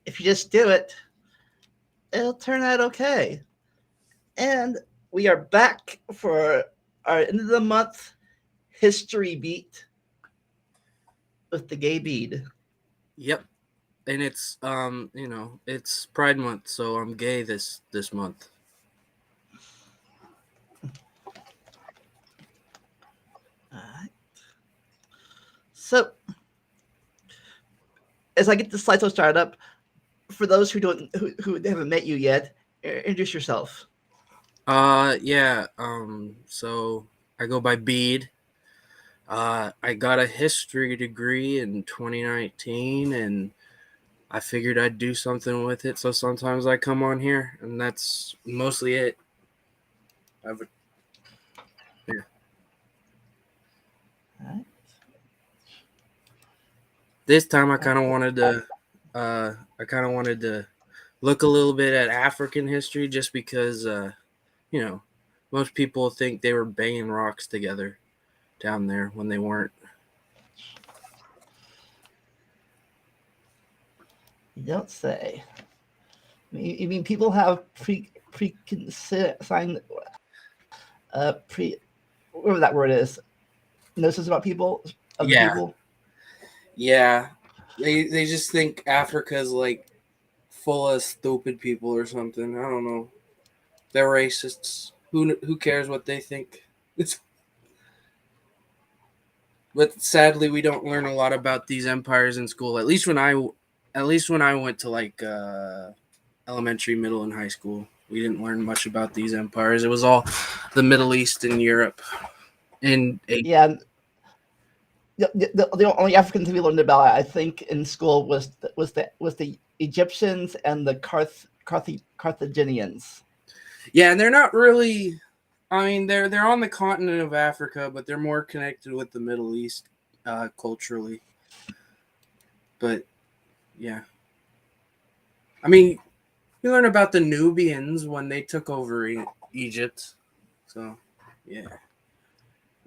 if you just do it, it'll turn out okay. And we are back for our end of the month history beat with the gay bead. Yep. And it's it's Pride Month, so I'm gay this month. All right. So as I get the slideshow started up, for those who haven't met you yet, introduce yourself. Yeah, so I go by Bede. I got a history degree in 2019, and I figured I'd do something with it. So sometimes I come on here, and that's mostly it. I've, yeah. All right. This time I kind of wanted to look a little bit at African history, just because you know most people think they were banging rocks together down there when they weren't. You don't say. You mean people have pre-signed pre whatever that word is notions about people of the Yeah, people? yeah. They just think Africa's like full of stupid people or something. I don't know. They're racists. Who cares what they think? It's, but sadly, we don't learn a lot about these empires in school. At least when I went to like elementary, middle, and high school, we didn't learn much about these empires. It was all the Middle East and Europe and Asia. Yeah, the only Africans we learned about, I think, in school was the Egyptians and the Carthaginians. Yeah, and they're not really. I mean, they're on the continent of Africa, but they're more connected with the Middle East culturally. But yeah, I mean, you learn about the Nubians when they took over Egypt. So yeah,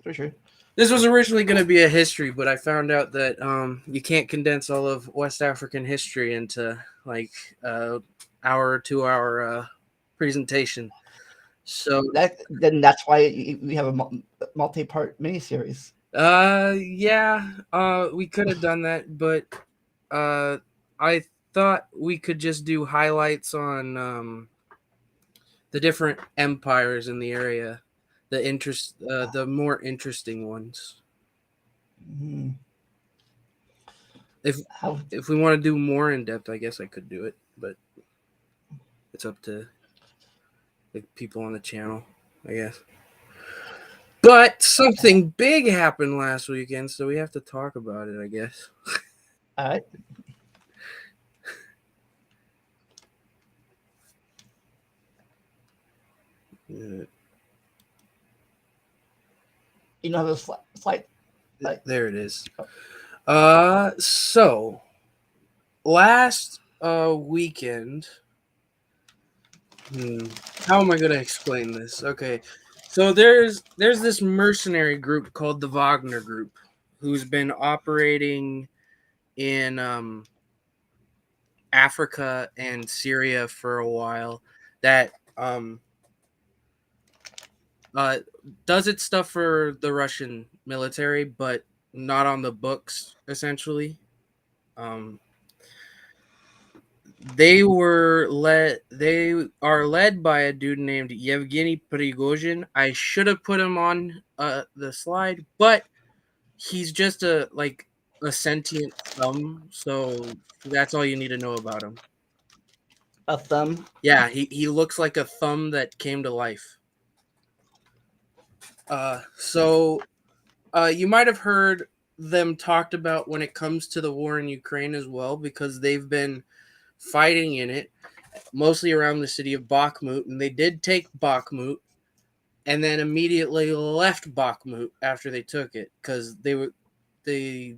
For sure. this was originally going to be a history, but I found out that you can't condense all of West African history into like hour 2 hour presentation. So That's why we have a multi-part miniseries. yeah, we could have done that, but uh, I thought we could just do highlights on the different empires in the area, the more interesting ones. Hmm. If How if we want to do more in depth, I guess I could do it, but it's up to the people on the channel, I guess. But something big happened last weekend, so we have to talk about it, I guess. all right? Uh, You know the slide. Like, there it is. So last weekend, how am I gonna explain this? Okay, so there's this mercenary group called the Wagner Group, who's been operating in Africa and Syria for a while. That uh, does its stuff for the Russian military, but not on the books. Essentially, um, They are led by a dude named Yevgeny Prigozhin. I should have put him on the slide, but he's just a sentient thumb, so that's all you need to know about him. a thumb. Yeah, he looks like a thumb that came to life. So you might have heard them talked about when it comes to the war in Ukraine as well, because they've been fighting in it, mostly around the city of Bakhmut, and they did take Bakhmut, and then immediately left Bakhmut after they took it, because they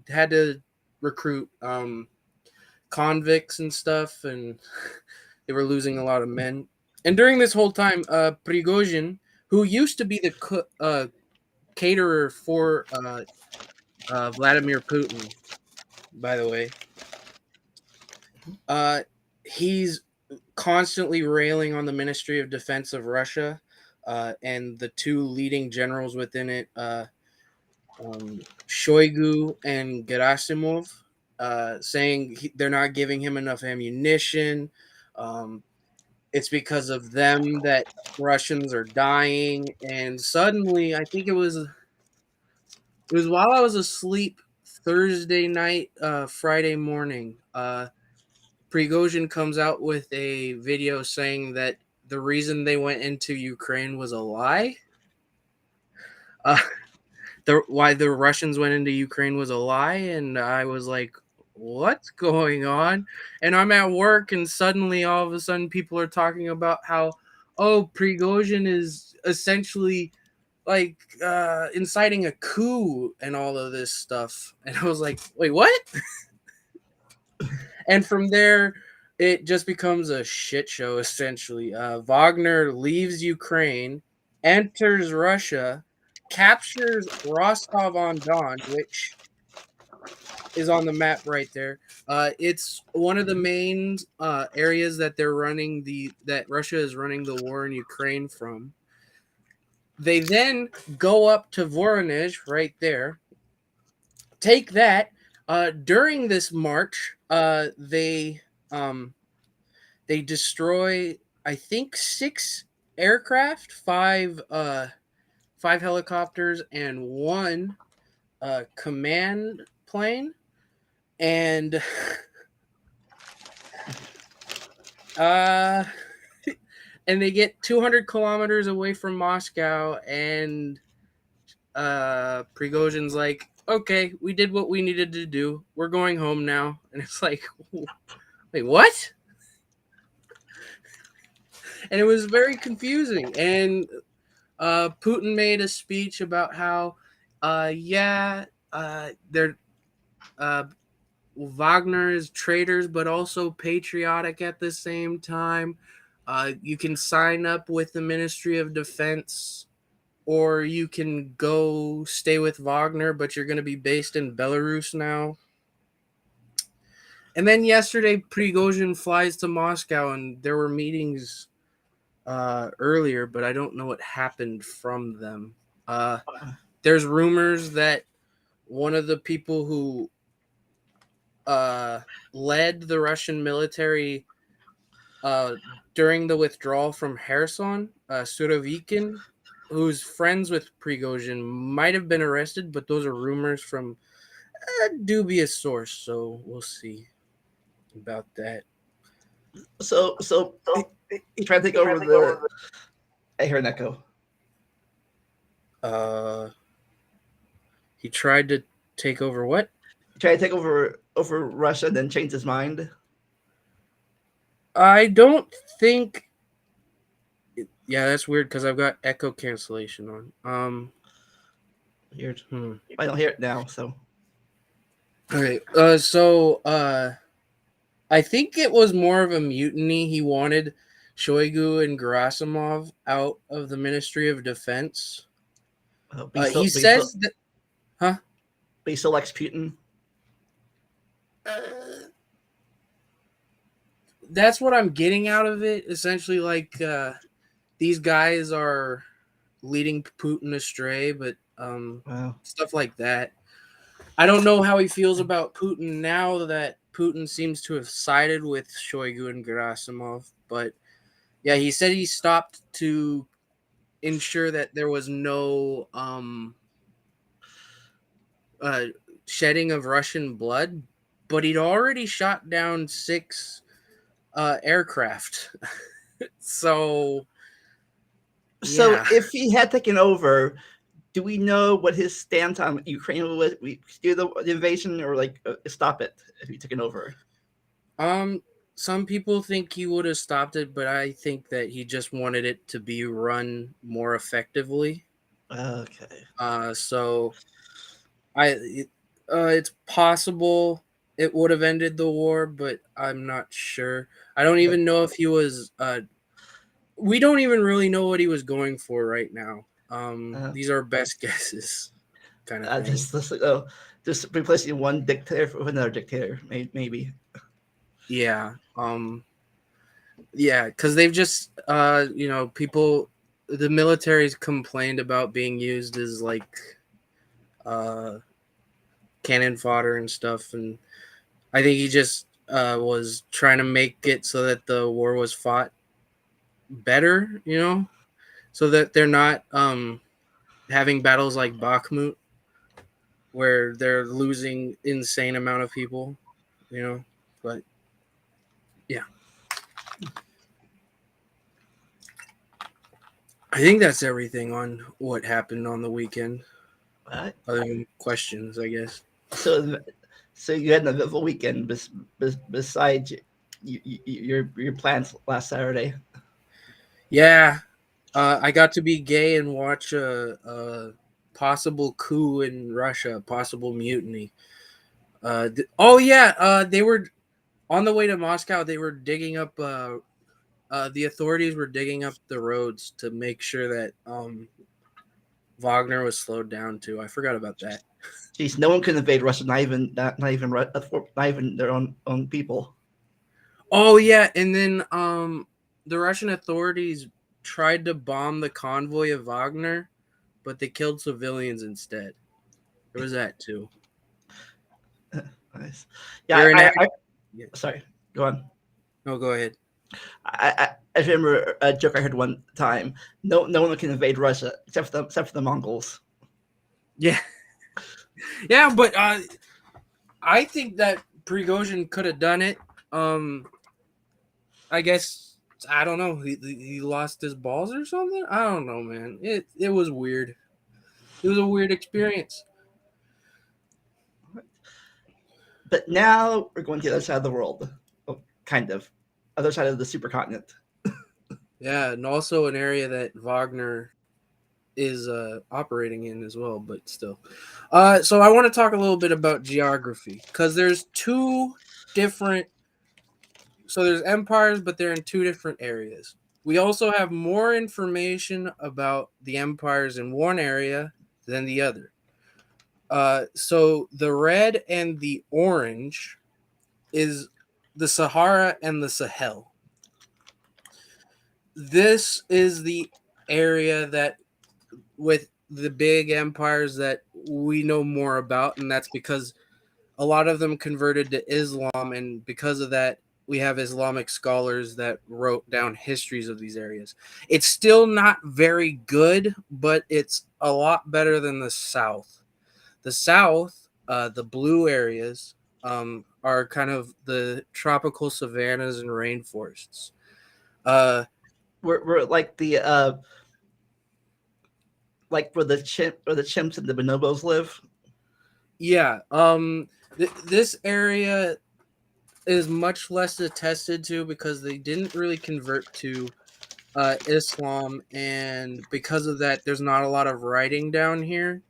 had to recruit convicts and stuff, and they were losing a lot of men. And during this whole time, Prigozhin, who used to be the caterer for Vladimir Putin, by the way, he's constantly railing on the Ministry of Defense of Russia and the two leading generals within it, Shoigu and Gerasimov, saying they're not giving him enough ammunition. Um, it's because of them that Russians are dying. And suddenly, I think it was while I was asleep Thursday night, Friday morning. Prigozhin comes out with a video saying that the reason they went into Ukraine was a lie. Uh, why the Russians went into Ukraine was a lie, and I was like, "What's going on?" And I'm at work, and suddenly, all of a sudden, people are talking about how, oh, Prigozhin is essentially like inciting a coup and all of this stuff, and I was like, "Wait, what?" And from there, it just becomes a shit show essentially. Wagner leaves Ukraine, enters Russia, captures Rostov on Don, which is on the map right there. It's one of the main areas that they're running that Russia is running the war in Ukraine from. They then go up to Voronezh right there, take that. During this march, um, they destroy, I think, 6 aircraft, five helicopters, and one command plane, and uh, and they get 200 kilometers away from Moscow, and Prigozhin's like, "Okay, we did what we needed to do. We're going home now." And it's like, wait, what? And it was very confusing. And Putin made a speech about how, they're Wagner is traitors, but also patriotic at the same time. You can sign up with the Ministry of Defense, or you can go stay with Wagner, but you're going to be based in Belarus now. And then yesterday, Prigozhin flies to Moscow, and there were meetings earlier, but I don't know what happened from them. There's rumors that one of the people who led the Russian military uh, during the withdrawal from Kherson, Surovikin, who's friends with Prigozhin, might have been arrested, but those are rumors from a dubious source, so we'll see about that. So he tried to take over the. I hear an echo. Uh, he tried to take over what? He tried to take over Russia, then changed his mind. I don't think. Yeah, that's weird because I've got echo cancellation on. Weird. I don't hear it now. So. Okay. I think it was more of a mutiny. He wanted Shoigu and Gerasimov out of the Ministry of Defense. He says that, huh? But he still likes Putin. That's what I'm getting out of it. Essentially, like these guys are leading Putin astray, but Wow. stuff like that. I don't know how he feels about Putin now that Putin seems to have sided with Shoigu and Gerasimov. But yeah, he said he stopped to ensure that there was no shedding of Russian blood, but he'd already shot down 6 aircraft. So if he had taken over, do we know what his stance on Ukraine was? We do the invasion or stop it if he took it over? Some people think he would have stopped it, but I think that he just wanted it to be run more effectively. Okay. So it's possible it would have ended the war, but I'm not sure. I don't even know if he was. We don't even really know what he was going for right now. These are best guesses, kind of thing. Just replacing one dictator with another dictator, maybe. Yeah. Yeah, because they've just people, the military's complained about being used as like uh cannon fodder and stuff, and I think he just was trying to make it so that the war was fought better, so that they're not having battles like Bakhmut where they're losing insane amount of people, you know. But yeah, I think that's everything on what happened on the weekend, Right? other than questions, I guess. So, so you had an eventful weekend besides your plans last Saturday. Yeah, I got to be gay and watch a possible coup in Russia, possible mutiny. Oh yeah, they were on the way to Moscow. They were digging up. The authorities were digging up the roads to make sure that Wagner was slowed down too. I forgot about that. Geez, no one can invade Russia, not even their own people. Oh yeah, and then the Russian authorities tried to bomb the convoy of Wagner, but they killed civilians instead. There was that too. Nice. Yeah, They're in. Yeah. sorry. Go on. No, go ahead. I remember a joke I heard one time. No one can invade Russia except for the Mongols. Yeah, yeah, but I think that Prigozhin could have done it. I guess I don't know. He lost his balls or something. I don't know, man. It was weird. It was a weird experience. But now we're going to the other side of the world, oh, kind of, other side of the supercontinent. Yeah, and also an area that Wagner is operating in as well, but still. So I want to talk a little bit about geography because there's two different. So there's empires, but they're in two different areas. We also have more information about the empires in one area than the other. So the red and the orange is the Sahara and the Sahel. This is the area that with the big empires that we know more about, and that's because a lot of them converted to Islam, and because of that, we have Islamic scholars that wrote down histories of these areas. It's still not very good, but it's a lot better than the South. The South, the blue areas, are kind of the tropical savannas and rainforests. Uh, We're like where the chimps and the bonobos live. yeah, this area is much less attested to because they didn't really convert to Islam, and because of that, there's not a lot of writing down here.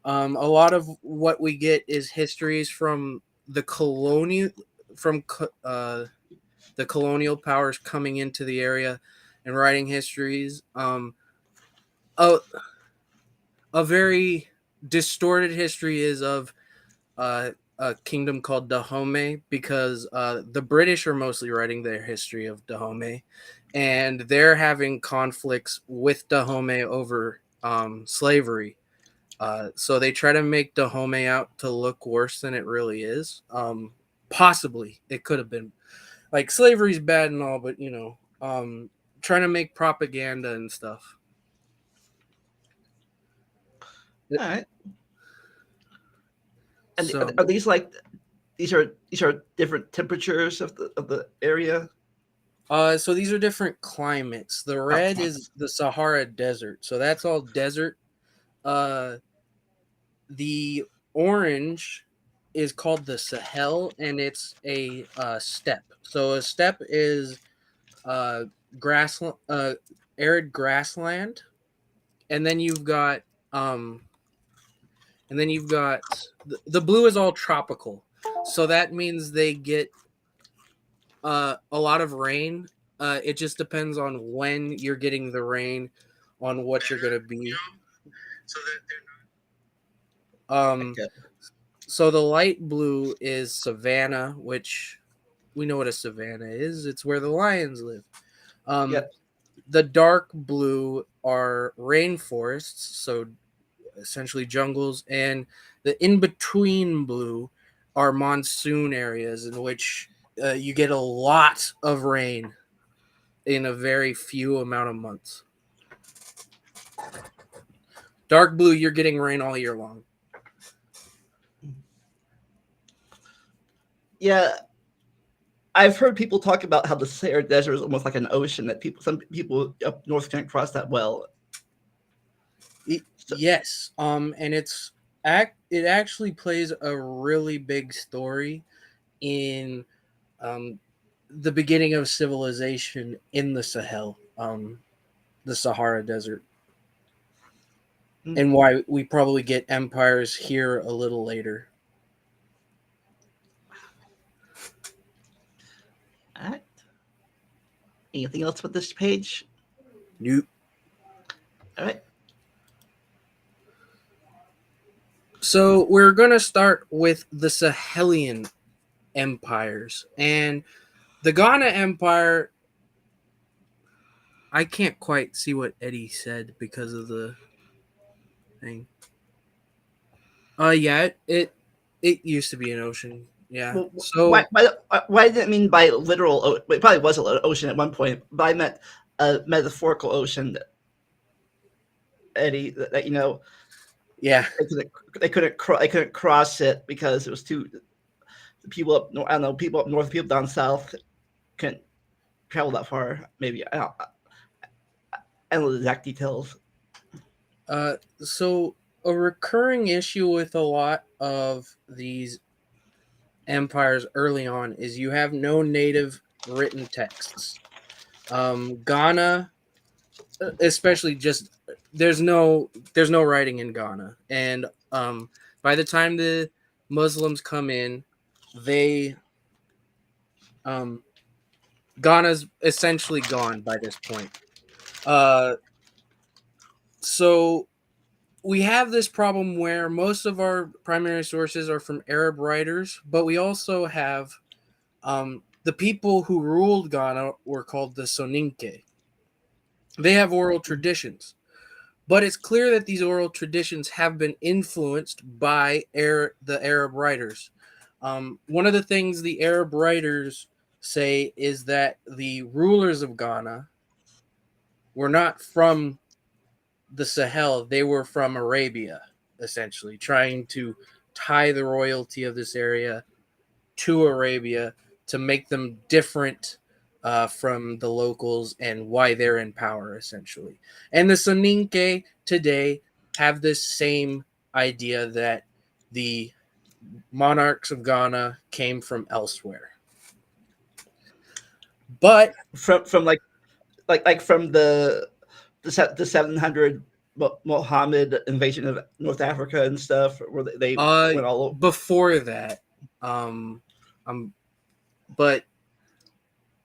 A lot of what we get is histories from the colonial from the colonial powers coming into the area and writing histories. A, a very distorted history is of a kingdom called Dahomey because the British are mostly writing their history of Dahomey, and they're having conflicts with Dahomey over slavery. So they try to make Dahomey out to look worse than it really is. Possibly it could have been like slavery's bad and all, but trying to make propaganda and stuff. All right. And So, are these like these are different temperatures of the area? so these are different climates. The Oh, red is the Sahara Desert, so that's all desert. Uh, the orange is called the Sahel, and it's a steppe. So a steppe is uh, grass, arid grassland, and then you've got um, the blue is all tropical. So that means they get a lot of rain. It just depends on when you're getting the rain, on what you're gonna be. So that I um, get. so the light blue is savanna, which we know what a savanna is. It's where the lions live. Yep. The dark blue are rainforests, so essentially jungles, and the in between blue are monsoon areas in which you get a lot of rain in a very few amount of months. Dark blue, you're getting rain all year long. Yeah, I've heard people talk about how the Sahara Desert is almost like an ocean that some people up north can't cross that well. So, Yes, and it actually plays a really big story in um, the beginning of civilization in the Sahel, the Sahara Desert, and why we probably get empires here a little later. all right. Anything else with this page? Nope. All right. So we're gonna start with the Sahelian empires, and the Ghana Empire. I can't quite see what Eddie said because of the thing. Yeah, it used to be an ocean. Yeah. Well, So why did it mean by literal? It probably was an ocean at one point, but I meant a metaphorical ocean. Eddie, that yeah, they couldn't cross it because it was too people up. I don't know, people up north, people down south couldn't travel that far. Maybe I don't know the exact details. so a recurring issue with a lot of these empires early on is you have no native written texts. Ghana, especially, just there's no writing in Ghana, and by the time the Muslims come in, they um, Ghana's essentially gone by this point. Uh, so we have this problem where most of our primary sources are from Arab writers, but we also have the people who ruled Ghana were called the Soninke. They have oral traditions, but it's clear that these oral traditions have been influenced by the Arab writers. One of the things the Arab writers say is that the rulers of Ghana were not from the Sahel, they were from Arabia, essentially, trying to tie the royalty of this area to Arabia to make them different from the locals and why they're in power, essentially. And the Soninke today have this same idea that the monarchs of Ghana came from elsewhere. But From like from the 700 Mohammed invasion of North Africa and stuff, where they went all over. before that, um, but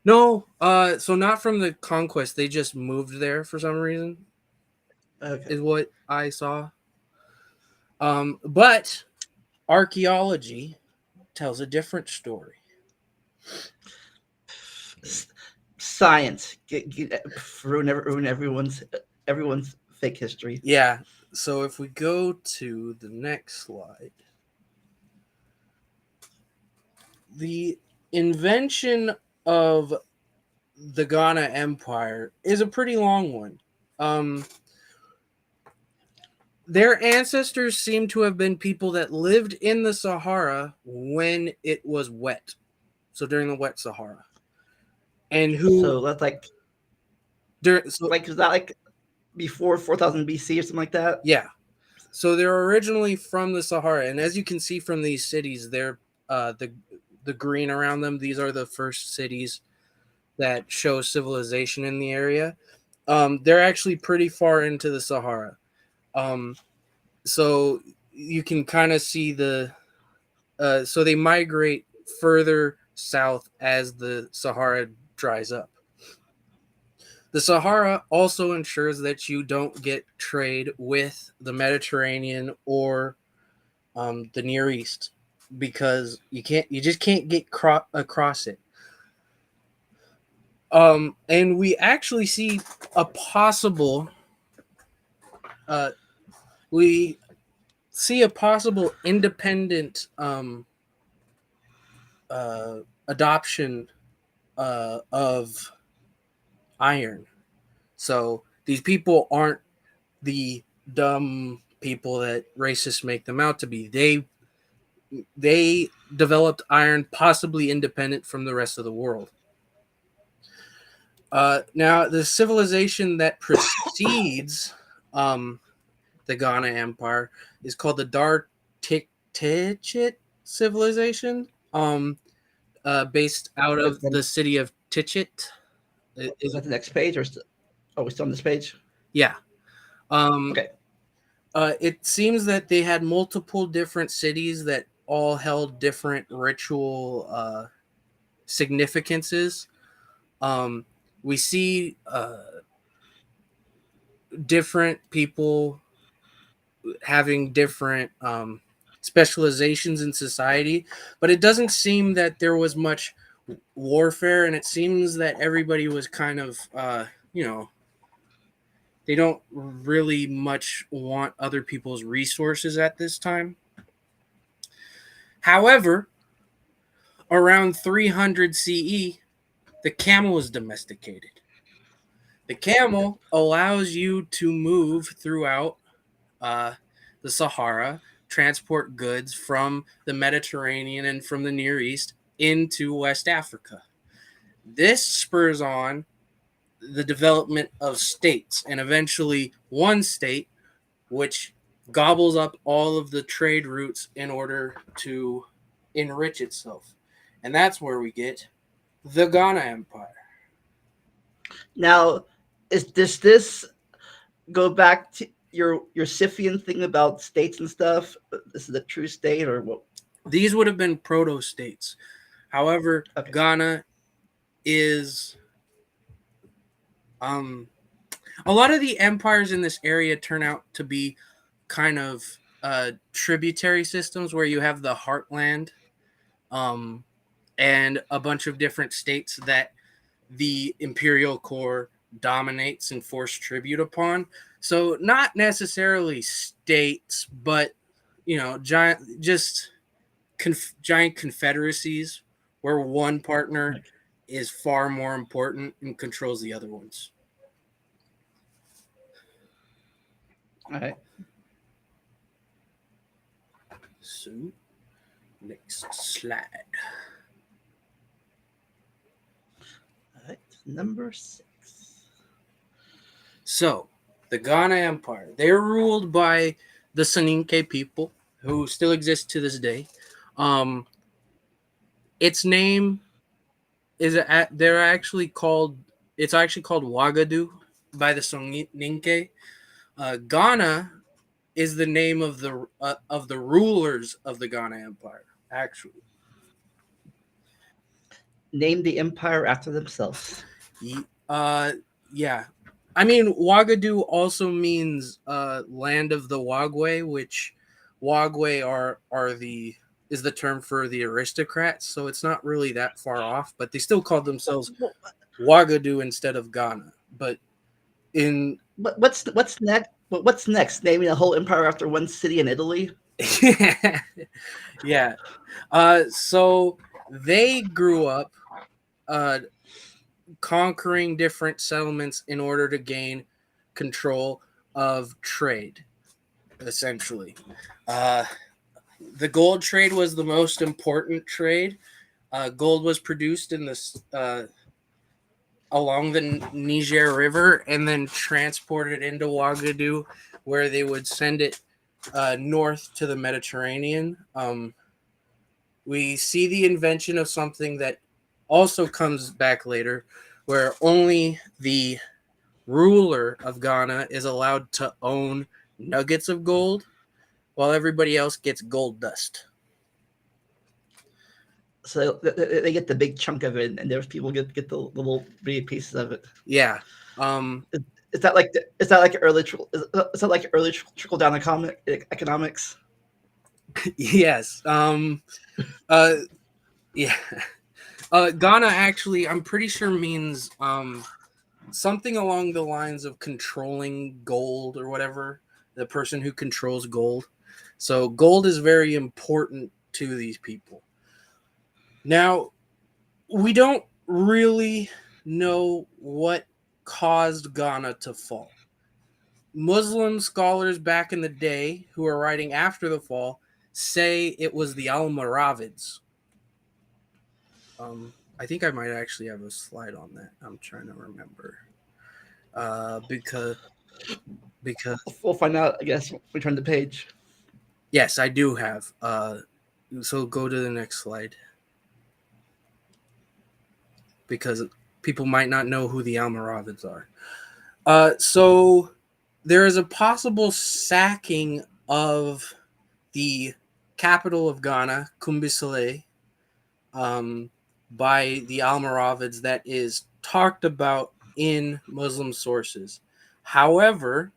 no, so not from the conquest. They just moved there for some reason, Okay. is what I saw. But archaeology tells a different story. Science ruin everyone's fake history. Yeah. So if we go to the next slide, the invention of the Ghana Empire is a pretty long one. Their ancestors seem to have been people that lived in the Sahara when it was wet. So during the wet Sahara. And So that's is that like before 4000 BC or something like that? Yeah. So they're originally from the Sahara, and as you can see from these cities, they're the green around them. These are the first cities that show civilization in the area. They're actually pretty far into the Sahara. So you can kind of see so they migrate further south as the Sahara dries up. The Sahara also ensures that you don't get trade with the Mediterranean or the Near East, because you just can't get across it. And we actually see a possible uh, we see a possible independent uh, adoption of iron. So these people aren't the dumb people that racists make them out to be. They developed iron possibly independent from the rest of the world. Now, the civilization that precedes um, the Ghana Empire is called the Dar-Tikchit civilization, based out Is of the city of Tichit. Is that the next page, or are we still on this page? Yeah. Um, Okay. it seems that they had multiple different cities that all held different ritual significances. Um, we see different people having different specializations in society, but it doesn't seem that there was much warfare, and it seems that everybody was kind of, you know, they don't really much want other people's resources at this time. However, around 300 CE, the camel was domesticated. The camel allows you to move throughout uh, the Sahara, transport goods from the Mediterranean and from the Near East into West Africa. This spurs on the development of states, and eventually one state which gobbles up all of the trade routes in order to enrich itself. And that's where we get the Ghana Empire. Now, does this go back to your Scythian thing about states and stuff? This is a true state, or what? These would have been proto states. However, Okay. Ghana is a lot of the empires in this area turn out to be kind of tributary systems where you have the heartland um, and a bunch of different states that the imperial core dominates and force tribute upon. So not necessarily states, but giant confederacies where one partner is far more important and controls the other ones. All right. So, next slide. All right. Number 6. So, the Ghana Empire. They're ruled by the Soninke people, who still exist to this day. Its name is they're actually called. It's actually called Wagadu by the Soninke. Ghana is the name of the rulers of the Ghana Empire. Actually, Name the empire after themselves. Yeah. I mean, Wagadu also means land of the Wagwe, which Wagwe is the term for the aristocrats, so it's not really that far off, but they still called themselves Wagadu instead of Ghana. But what's next? What's next? Naming a whole empire after one city in Italy? Yeah. So they grew up conquering different settlements in order to gain control of trade, essentially. The gold trade was the most important trade. Gold was produced in this along the Niger River and then transported into Ouagadougou, where they would send it north to the Mediterranean. We see the invention of something that also comes back later, where only the ruler of Ghana is allowed to own nuggets of gold, while everybody else gets gold dust. So they get the big chunk of it, and there's people get the little bitty pieces of it. Yeah. Is that like early trickle down economics? Yes. Yeah. Ghana actually, I'm pretty sure means something along the lines of controlling gold or whatever. The person who controls gold. So gold is very important to these people. Now, we don't really know what caused Ghana to fall. Muslim scholars back in the day who are writing after the fall say it was the Almoravids. I think I might actually have a slide on that. I'm trying to remember. Because We'll find out, I guess, when we turn the page. yes, I do have. So go to the next slide because people might not know who the Almoravids are. So there is a possible sacking of the capital of Ghana, Kumbisale, by the Almoravids that is talked about in Muslim sources. However,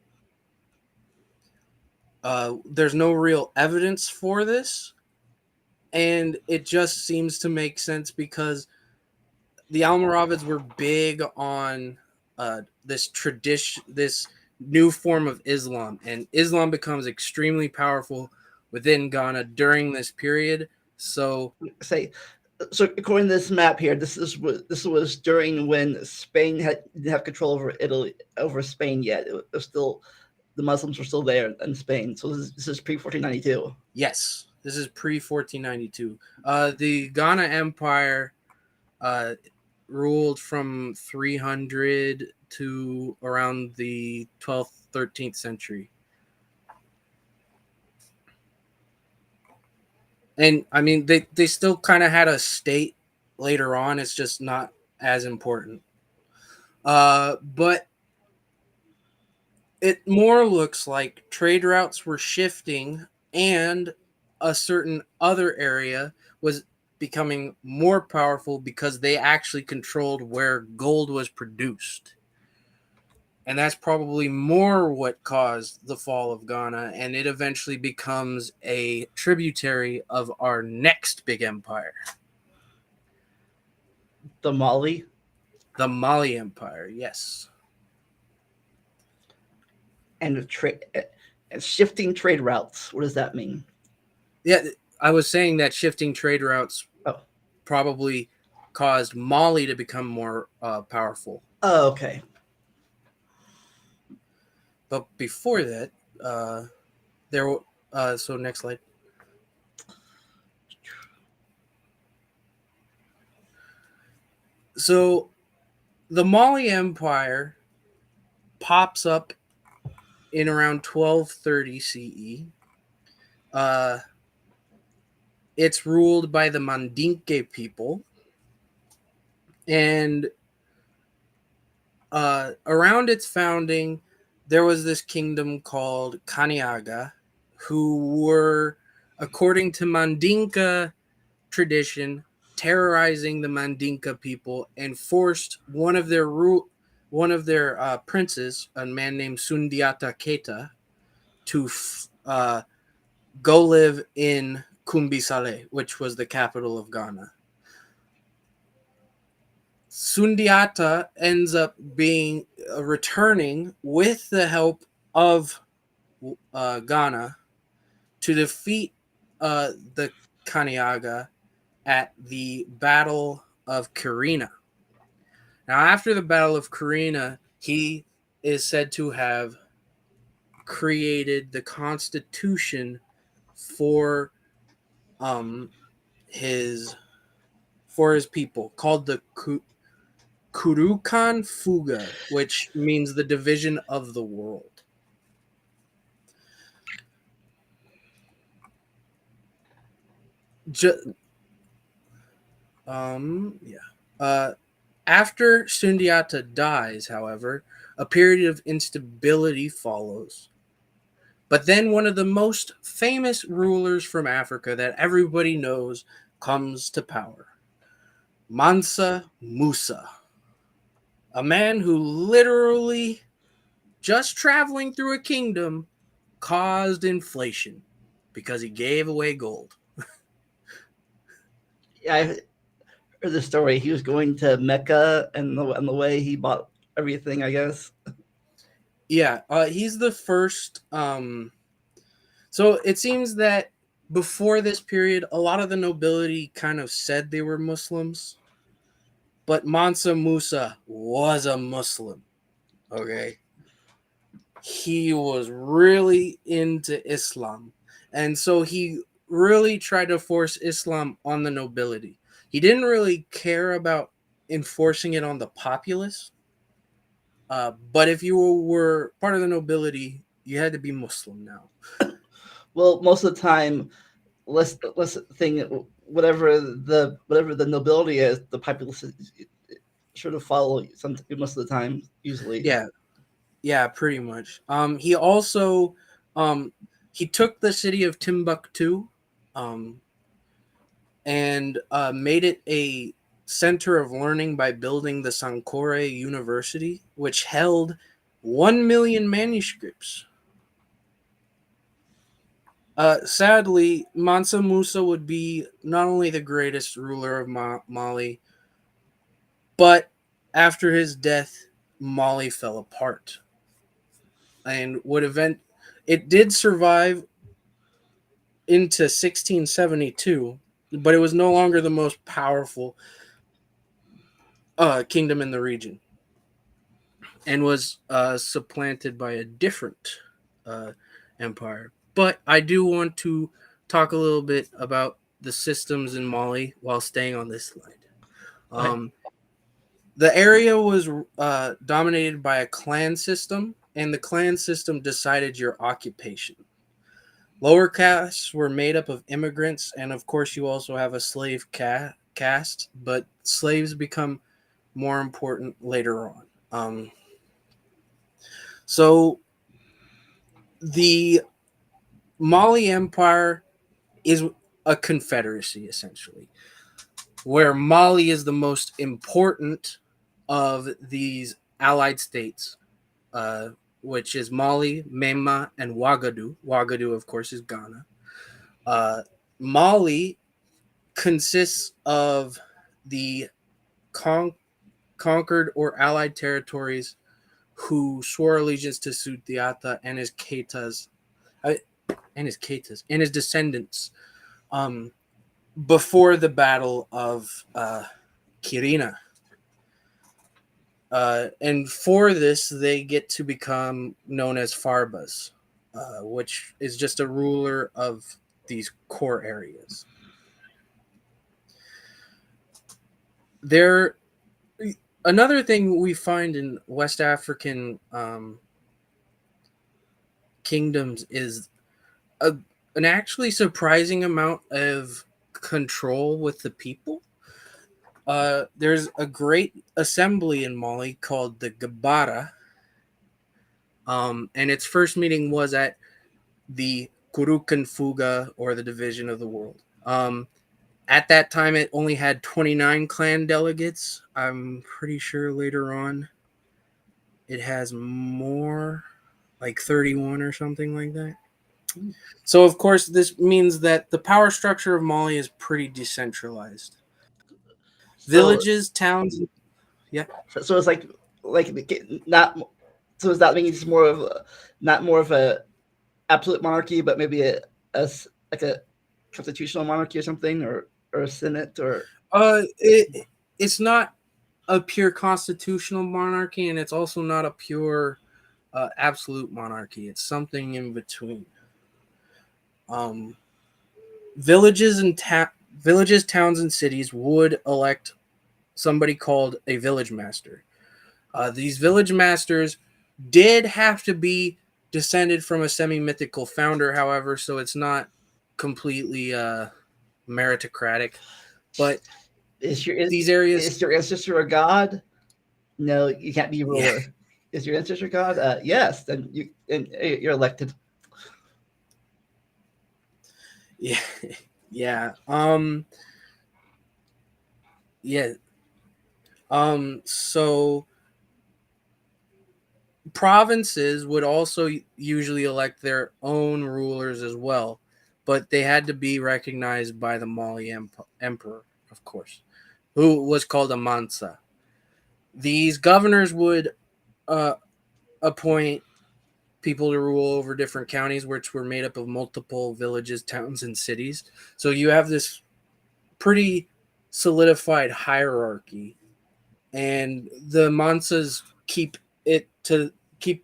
there's no real evidence for this, and it just seems to make sense because the Almoravids were big on this tradition, this new form of Islam, and Islam becomes extremely powerful within Ghana during this period. So, Say, so according to this map here, this was during when Spain didn't have control over Italy, over Spain yet. It was still, the Muslims were still there in Spain. So this is pre 1492. yes, this is pre 1492. The Ghana Empire ruled from 300 to around the 12th, 13th century. And I mean, they still kind of had a state later on. It's just not as important. But it more looks like trade routes were shifting and a certain other area was becoming more powerful because they actually controlled where gold was produced. And that's probably more what caused the fall of Ghana, and it eventually becomes a tributary of our next big empire, The Mali. the Mali Empire. Yes. And and shifting trade routes. What does that mean? Yeah, I was saying that shifting trade routes Oh, probably caused Mali to become more powerful. oh, okay. But before that, there. So next slide. So the Mali Empire pops up in around 1230 CE. It's ruled by the Mandinke people, and around its founding, there was this kingdom called Kaniaga, who were, according to Mandinka tradition, terrorizing the Mandinka people and forced one of their princes, a man named Sundiata Keita, to go live in Kumbisale, which was the capital of Ghana. Sundiata ends up being returning with the help of Ghana to defeat the Kaniaga at the Battle of Karina. Now, after the Battle of Karina, he is said to have created the constitution for his people, called the Kurukan Fuga, which means the division of the world. After Sundiata dies, however, a period of instability follows. But then one of the most famous rulers from Africa that everybody knows comes to power. Mansa Musa. A man who literally, just traveling through a kingdom, caused inflation because he gave away gold. Yeah, or the story. He was going to Mecca, and the way he bought everything, I guess. Yeah, he's the first. So it seems that before this period, a lot of the nobility kind of said they were Muslims, but Mansa Musa was a Muslim. Okay, he was really into Islam, and so he really tried to force Islam on the nobility. He didn't really care about enforcing it on the populace, but if you were part of the nobility, you had to be Muslim now. Well, most of the time, let's think whatever the nobility is, the populace is sure to follow some most of the time, usually. Yeah, yeah, pretty much. He also um, he took the city of Timbuktu, um, and made it a center of learning by building the Sankore University, which held 1 million manuscripts. Sadly, Mansa Musa would be not only the greatest ruler of Mali, but after his death, Mali fell apart and would event. It did survive into 1672, but it was no longer the most powerful kingdom in the region, and was supplanted by a different uh, empire. But I do want to talk a little bit about the systems in Mali while staying on this slide. Okay. Um, the area was dominated by a clan system, and the clan system decided your occupation. Lower castes were made up of immigrants, and of course, you also have a slave caste, but slaves become more important later on. So the Mali Empire is a confederacy, essentially, where Mali is the most important of these allied states, uh, which is Mali, Mema, and Ouagadougou. Ouagadougou, of course, is Ghana. Uh, Mali consists of the conquered or allied territories who swore allegiance to Sutiata and his Ketas, uh, and his descendants, um, before the Battle of Kirina. And for this, they get to become known as Farbas, which is just a ruler of these core areas. There, another thing we find in West African kingdoms is a, an actually surprising amount of control with the people. There's a great assembly in Mali called the Gabara, and its first meeting was at the Kurukan Fuga, or the Division of the World. At that time, it only had 29 clan delegates. I'm pretty sure later on it has more, like 31 or something like that. So, of course, this means that the power structure of Mali is pretty decentralized. So Villages, towns, yeah. so it's like not. So does that mean it's more of not more of a absolute monarchy, but maybe like a constitutional monarchy or something, or a senate or. It's not a pure constitutional monarchy, and it's also not a pure absolute monarchy. It's something in between. Um, villages, towns, and cities would elect somebody called a village master. These village masters did have to be descended from a semi-mythical founder, however, so it's not completely meritocratic. But Is your these areas, is your ancestor a god? No, you can't be yeah, ruler. Is your ancestor god? Yes, then you're elected. yeah, yeah, yeah. So provinces would also usually elect their own rulers as well, but they had to be recognized by the Mali emperor, of course. who was called a mansa. These governors would appoint people to rule over different counties, which were made up of multiple villages, towns, and cities. So you have this pretty solidified hierarchy, and the mansas keep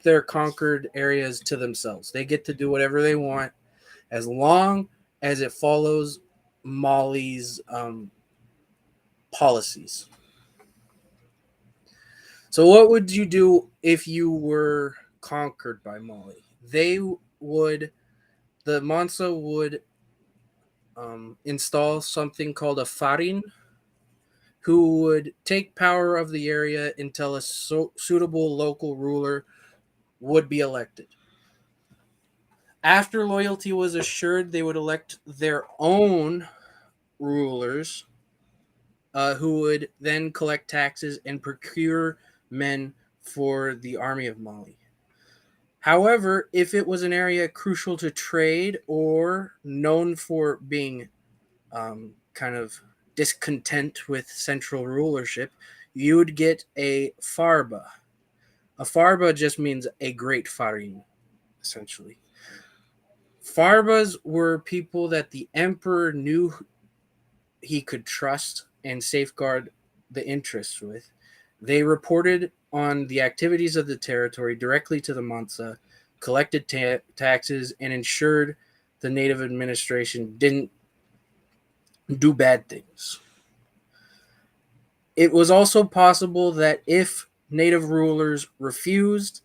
their conquered areas to themselves. They get to do whatever they want as long as it follows Mali's policies. So, what would you do if you were conquered by Mali? The Mansa would install something called a farin, who would take power of the area until a suitable local ruler would be elected. After loyalty was assured, they would elect their own rulers, who would then collect taxes and procure men for the army of Mali. However, if it was an area crucial to trade or known for being kind of discontent with central rulership, you would get a farba. A farba just means a great farin, essentially. Farbas were people that the emperor knew he could trust and safeguard the interests with. They reported on the activities of the territory directly to the Mansa, collected taxes, and ensured the native administration didn't do bad things. It was also possible that if native rulers refused,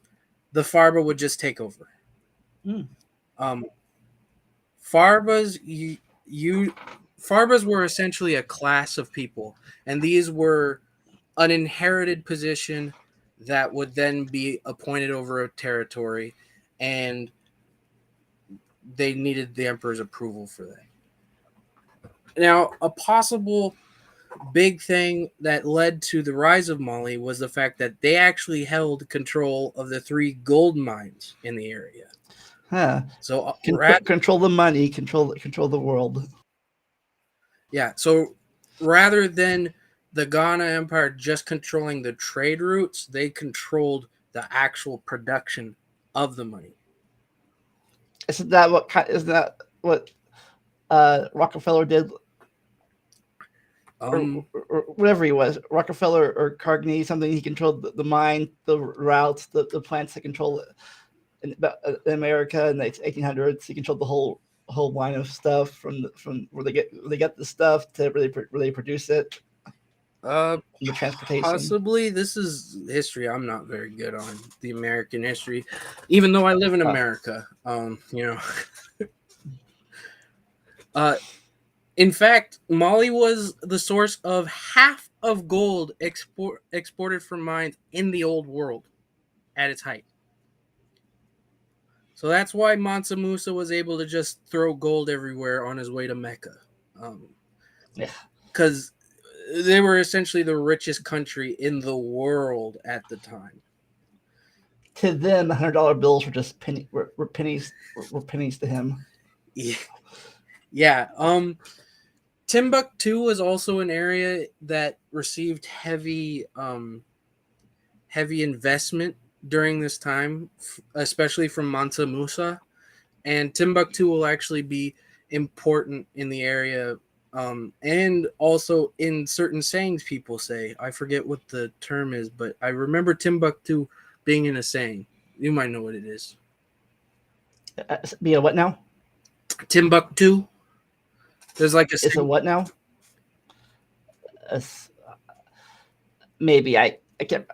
the Farba would just take over. Mm. Farbas, Farbas were essentially a class of people, and these were an inherited position that would then be appointed over a territory, and they needed the emperor's approval for that. Now, a possible big thing that led to the rise of Mali was the fact that they actually held control of the 3 gold mines in the area. Huh. So control the money, control the world. Yeah, so rather than the Ghana Empire just controlling the trade routes, they controlled the actual production of the money. Isn't that what Rockefeller did? Or whatever he was, Rockefeller or Carnegie, something. He controlled the mine, the routes, the plants that control in America in the 1800s. He controlled the whole line of stuff from where they get the stuff to really produce it. The transportation. Possibly. This is history I'm not very good on, the American history, even though I live in America. In fact, Mali was the source of half of gold exported from mines in the old world at its height. So that's why Mansa Musa was able to just throw gold everywhere on his way to Mecca. Because they were essentially the richest country in the world at the time. To them, $100 bills were just pennies to him. Yeah. Timbuktu was also an area that received heavy investment during this time, especially from Mansa Musa, and Timbuktu will actually be important in the area, and also in certain sayings people say. I forget what the term is, but I remember Timbuktu being in a saying. You might know what it is. Be a what now? Timbuktu. There's like It's a what now? Maybe I can't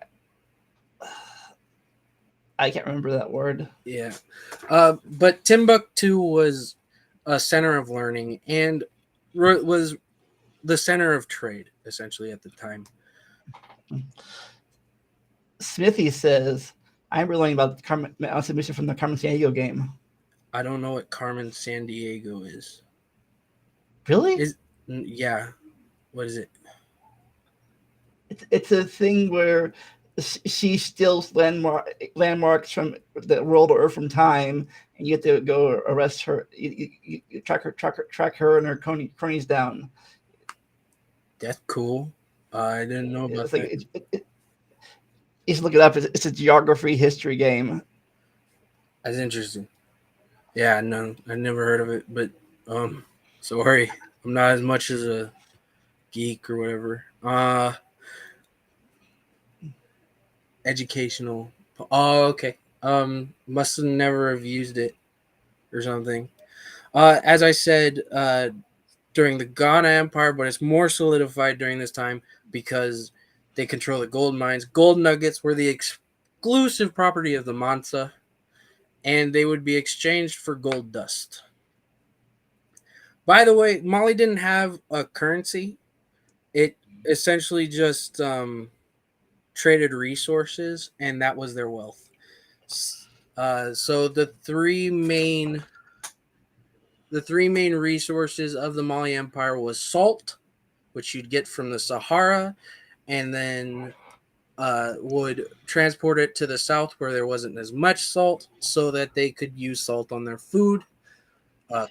remember that word. Yeah. But Timbuktu was a center of learning and was the center of trade, essentially, at the time. Smithy says, I'm learning about Carmen Sandiego from the Carmen Sandiego game. I don't know what Carmen Sandiego is. Really? Yeah. What is it? It's a thing where she steals landmarks from the world or from time, and you have to go arrest her. You track her and her cronies down. That's cool. I didn't know about It's like that. you should look it up. It's a geography history game. That's interesting. Yeah, no, I never heard of it, but um, sorry, I'm not as much as a geek or whatever. Educational. Oh, okay. Must have never have used it or something. As I said, during the Ghana Empire, but it's more solidified during this time because they control the gold mines. Gold nuggets were the exclusive property of the Mansa, and they would be exchanged for gold dust. By the way, Mali didn't have a currency. It essentially just traded resources, and that was their wealth. So the three main resources of the Mali Empire was salt, which you'd get from the Sahara, and then would transport it to the south where there wasn't as much salt, so that they could use salt on their food.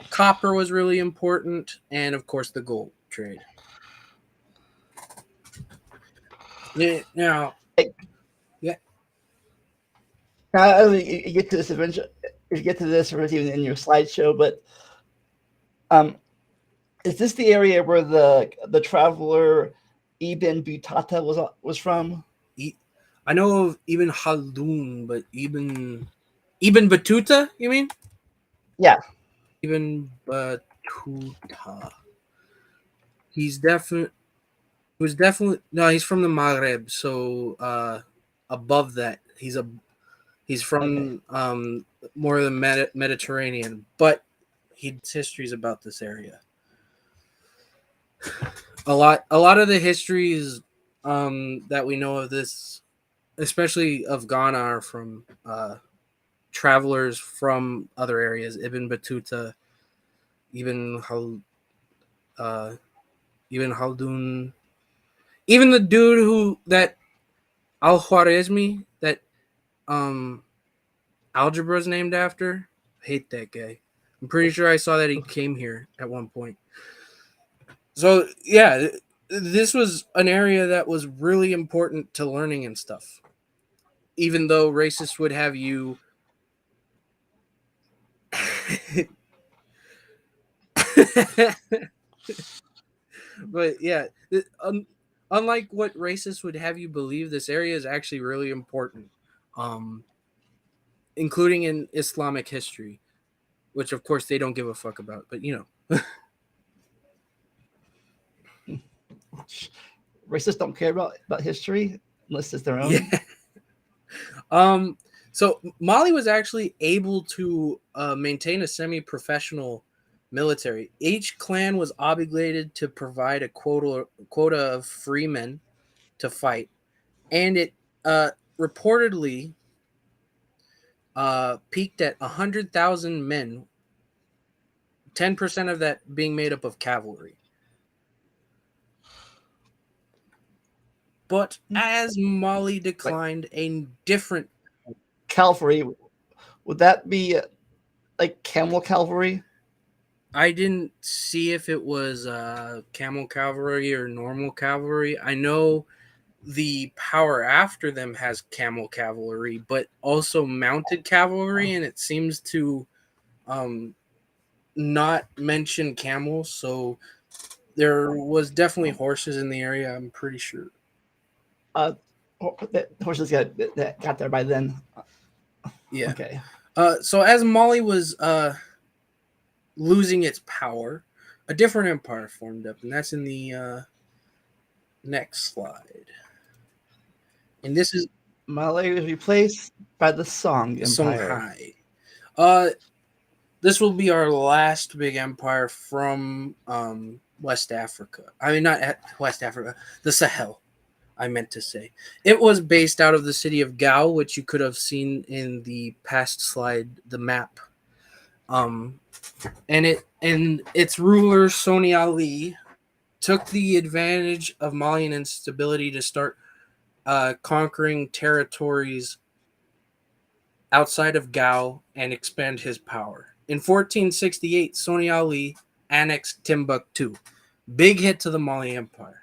Copper was really important, and of course the gold trade. Now, Like, yeah, I don't think you get to this eventually. You get to this, or it's even in your slideshow. But um, is this the area where the traveler Ibn Butata was from? I know of Ibn Khaldun, but Ibn Battuta, you mean? Yeah. Ibn Battuta. He's definitely was definitely no. He's from the Maghreb, so above that, he's Okay. from more of the Mediterranean, but his history is about this area. A lot of the histories that we know of this, especially of Ghana, are from travelers from other areas. Ibn Battuta, Ibn Hal, uh, Ibn Haldun, even the dude who that Al Khwarizmi that um algebra is named after. I hate that guy. I'm pretty sure I saw that he came here at one point. So yeah, this was an area that was really important to learning and stuff. Even though racists would have you but yeah, unlike what racists would have you believe, this area is actually really important, um, including in Islamic history, which of course they don't give a fuck about. But Racists don't care about history unless it's their yeah. own. Um, so Mali was actually able to maintain a semi-professional military. Each clan was obligated to provide a quota of free men to fight, and it reportedly peaked at 100,000 men, 10% of that being made up of cavalry. But as Mali Like declined, a different. cavalry, would that be like camel cavalry? I didn't see if it was camel cavalry or normal cavalry. I know the power after them has camel cavalry, but also mounted cavalry, and it seems to um, not mention camels. So there was definitely horses in the area. I'm pretty sure. Uh, the horses got there by then. Yeah. Okay. So as Mali was losing its power, a different empire formed up, and that's in the next slide. And this is Malay was replaced by the Song Empire. Songhai. Uh, this will be our last big empire from West Africa. I mean, not West Africa, the Sahel. I meant to say it was based out of the city of Gao, which you could have seen in the past slide, the map. Um, and its ruler Soni Ali took the advantage of Malian instability to start conquering territories outside of Gao and expand his power. In 1468, Soni Ali annexed Timbuktu. Big hit to the Mali Empire.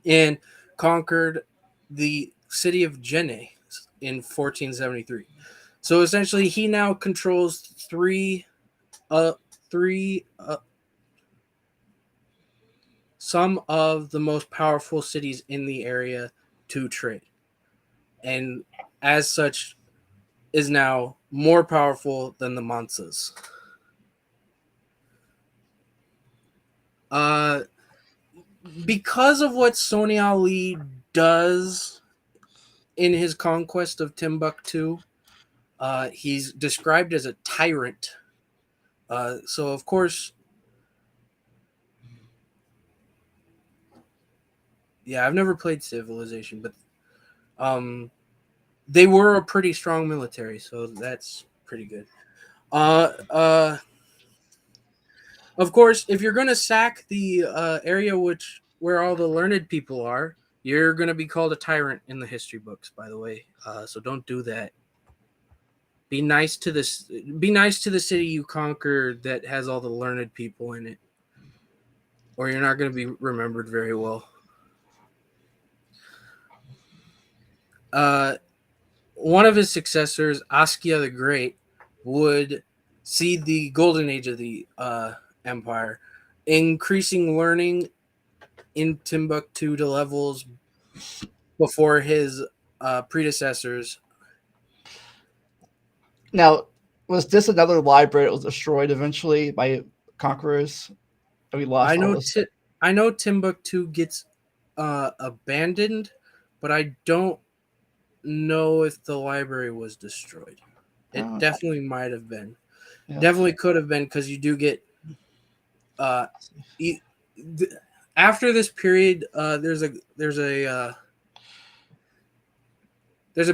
and conquered the city of Jenne in 1473. So essentially, he now controls uh, three, some of the most powerful cities in the area to trade, and as such, is now more powerful than the Mansas. Uh, because of what Sony Ali does in his conquest of Timbuktu, he's described as a tyrant. So, of course, yeah, I've never played Civilization, but um, they were a pretty strong military, so that's pretty good. Uh, uh, of course, if you're gonna sack the area where all the learned people are, you're gonna be called a tyrant in the history books. By the way, so don't do that. Be nice to this. Be nice to the city you conquered that has all the learned people in it, or you're not gonna be remembered very well. Uh, One of his successors, Askia the Great, would see the golden age of the empire, increasing learning in Timbuktu to levels before his predecessors. Now, was this another library that was destroyed eventually by conquerors? And we I lost all know, this. I know Timbuktu gets abandoned, but I don't know if the library was destroyed. It Uh, definitely might have been. yeah. Definitely could have been because you do get uh, e- after this period. There's a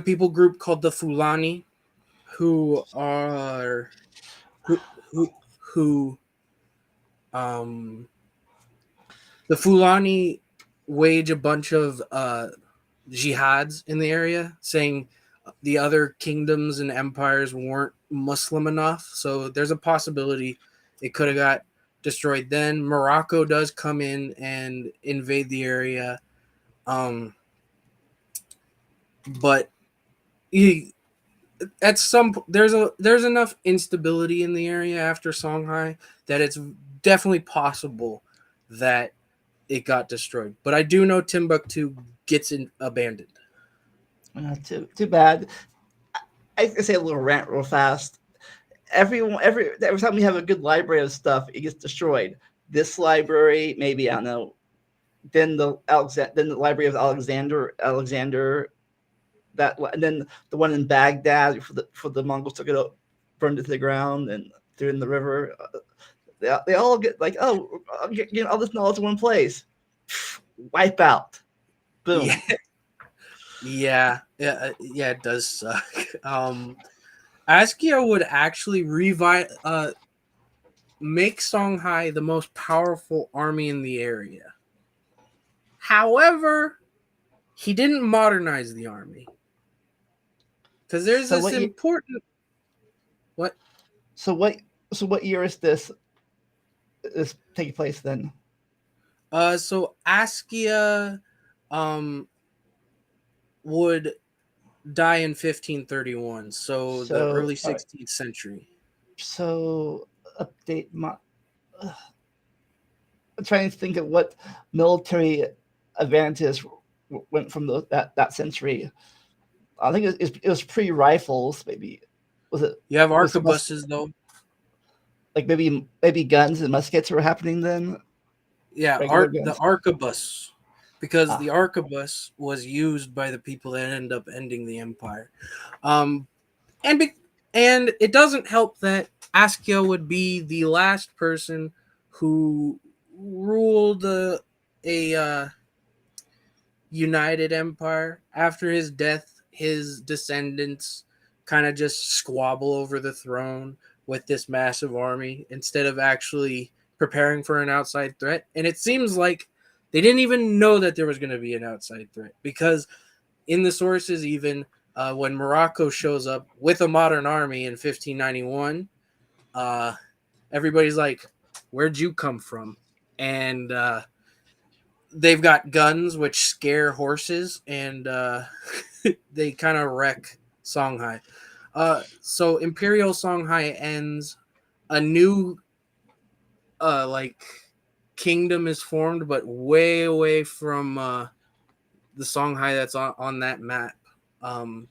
people group called the Fulani who are who who who um the Fulani wage a bunch of jihads in the area, saying the other kingdoms and empires weren't Muslim enough. So there's a possibility it could have got destroyed. Then Morocco does come in and invade the area, um, but he, at some there's enough instability in the area after Songhai that it's definitely possible that it got destroyed. But I do know Timbuktu gets abandoned. Too bad. I can say a little rant real fast. Every time we have a good library of stuff, it gets destroyed. This library, maybe I don't know. Then the library of Alexander, and then the one in Baghdad for the Mongols took it up, burned it to the ground and threw it in the river. They all get like, oh, I'll get all this knowledge in one place. Wipe out. Yeah, Boom. yeah, it does suck. Askia would actually make Songhai the most powerful army in the area. However, he didn't modernize the army because there's So this what you important what. so what so what year is this taking place then? So Askia, um, would die in 1531, so the So early all right. 16th century. So update my. I'm trying to think of what military advantages went from that century. I think it was pre rifles, maybe. Was it You have was arquebuses though. like maybe guns and muskets were happening then? Yeah, Regular the guns. arquebus, because the Ah, arquebus was used by the people that ended up ending the empire. Um, and be, and it doesn't help that Askia would be the last person who ruled a united empire. After his death, his descendants kind of just squabble over the throne with this massive army instead of actually preparing for an outside threat. And it seems like they didn't even know that there was going to be an outside threat because in the sources, even when Morocco shows up with a modern army in 1591, uh, everybody's like, "Where'd you come from?" And they've got guns which scare horses, and they kind of wreck Songhai. So Imperial Songhai ends. A new like kingdom is formed, but way away from the Songhai that's on that map. Um,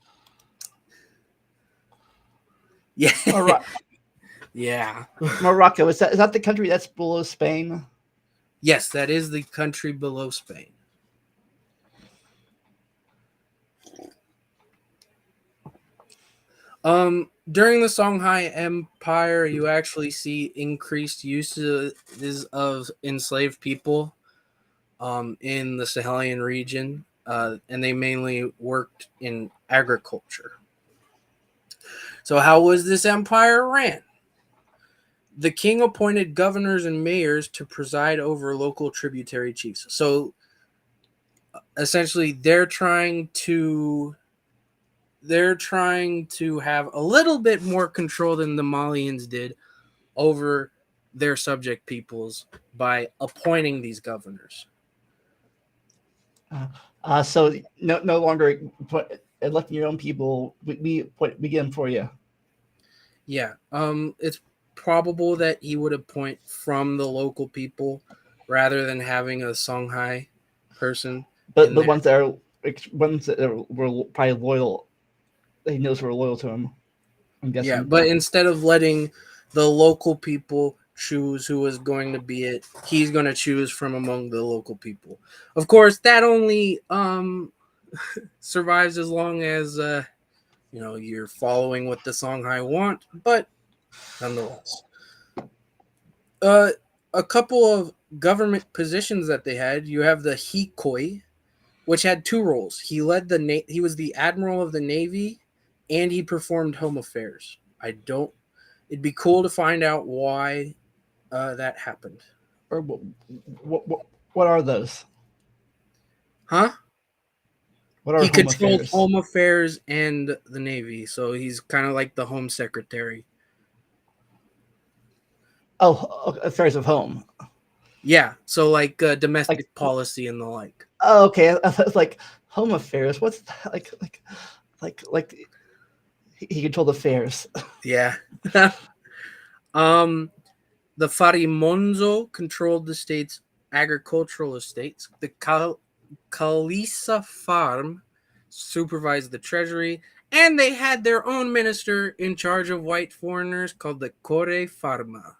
yeah, yeah. Morocco, is that the country that's below Spain? Yes, that is the country below Spain. During the Songhai Empire, you actually see increased uses of enslaved people in the Sahelian region, and they mainly worked in agriculture. So, how was this empire ran? The king appointed governors and mayors to preside over local tributary chiefs. So, essentially, they're trying to have a little bit more control than the Malians did over their subject peoples by appointing these governors. So no longer electing your own people. We begin for you. Yeah, it's probable that he would appoint from the local people rather than having a Songhai person But in the there. ones that were probably loyal, he knows were loyal to him. I'm Yeah, guessing. but instead of letting the local people choose who is going to be it, he's going to choose from among the local people. Of course, that only survives as long as you're following what the Songhai want, but nonetheless. Uh, a couple of government positions that they had. You have the Hikoi, which had two roles. He was the admiral of the navy, and he performed home affairs. I don't. It'd be cool to find out why that happened. Or what are those? Huh? What are He home controlled affairs? home affairs and the navy, so he's kind of like the home secretary. Oh, affairs of home. Yeah, so like Like, domestic policy and the like. oh, okay. I was like home affairs. What's that? Like he controlled affairs. Yeah. um, the Farimonzo controlled the state's agricultural estates. The Kalisa farm supervised the treasury, and they had their own minister in charge of white foreigners called the Kore Farma.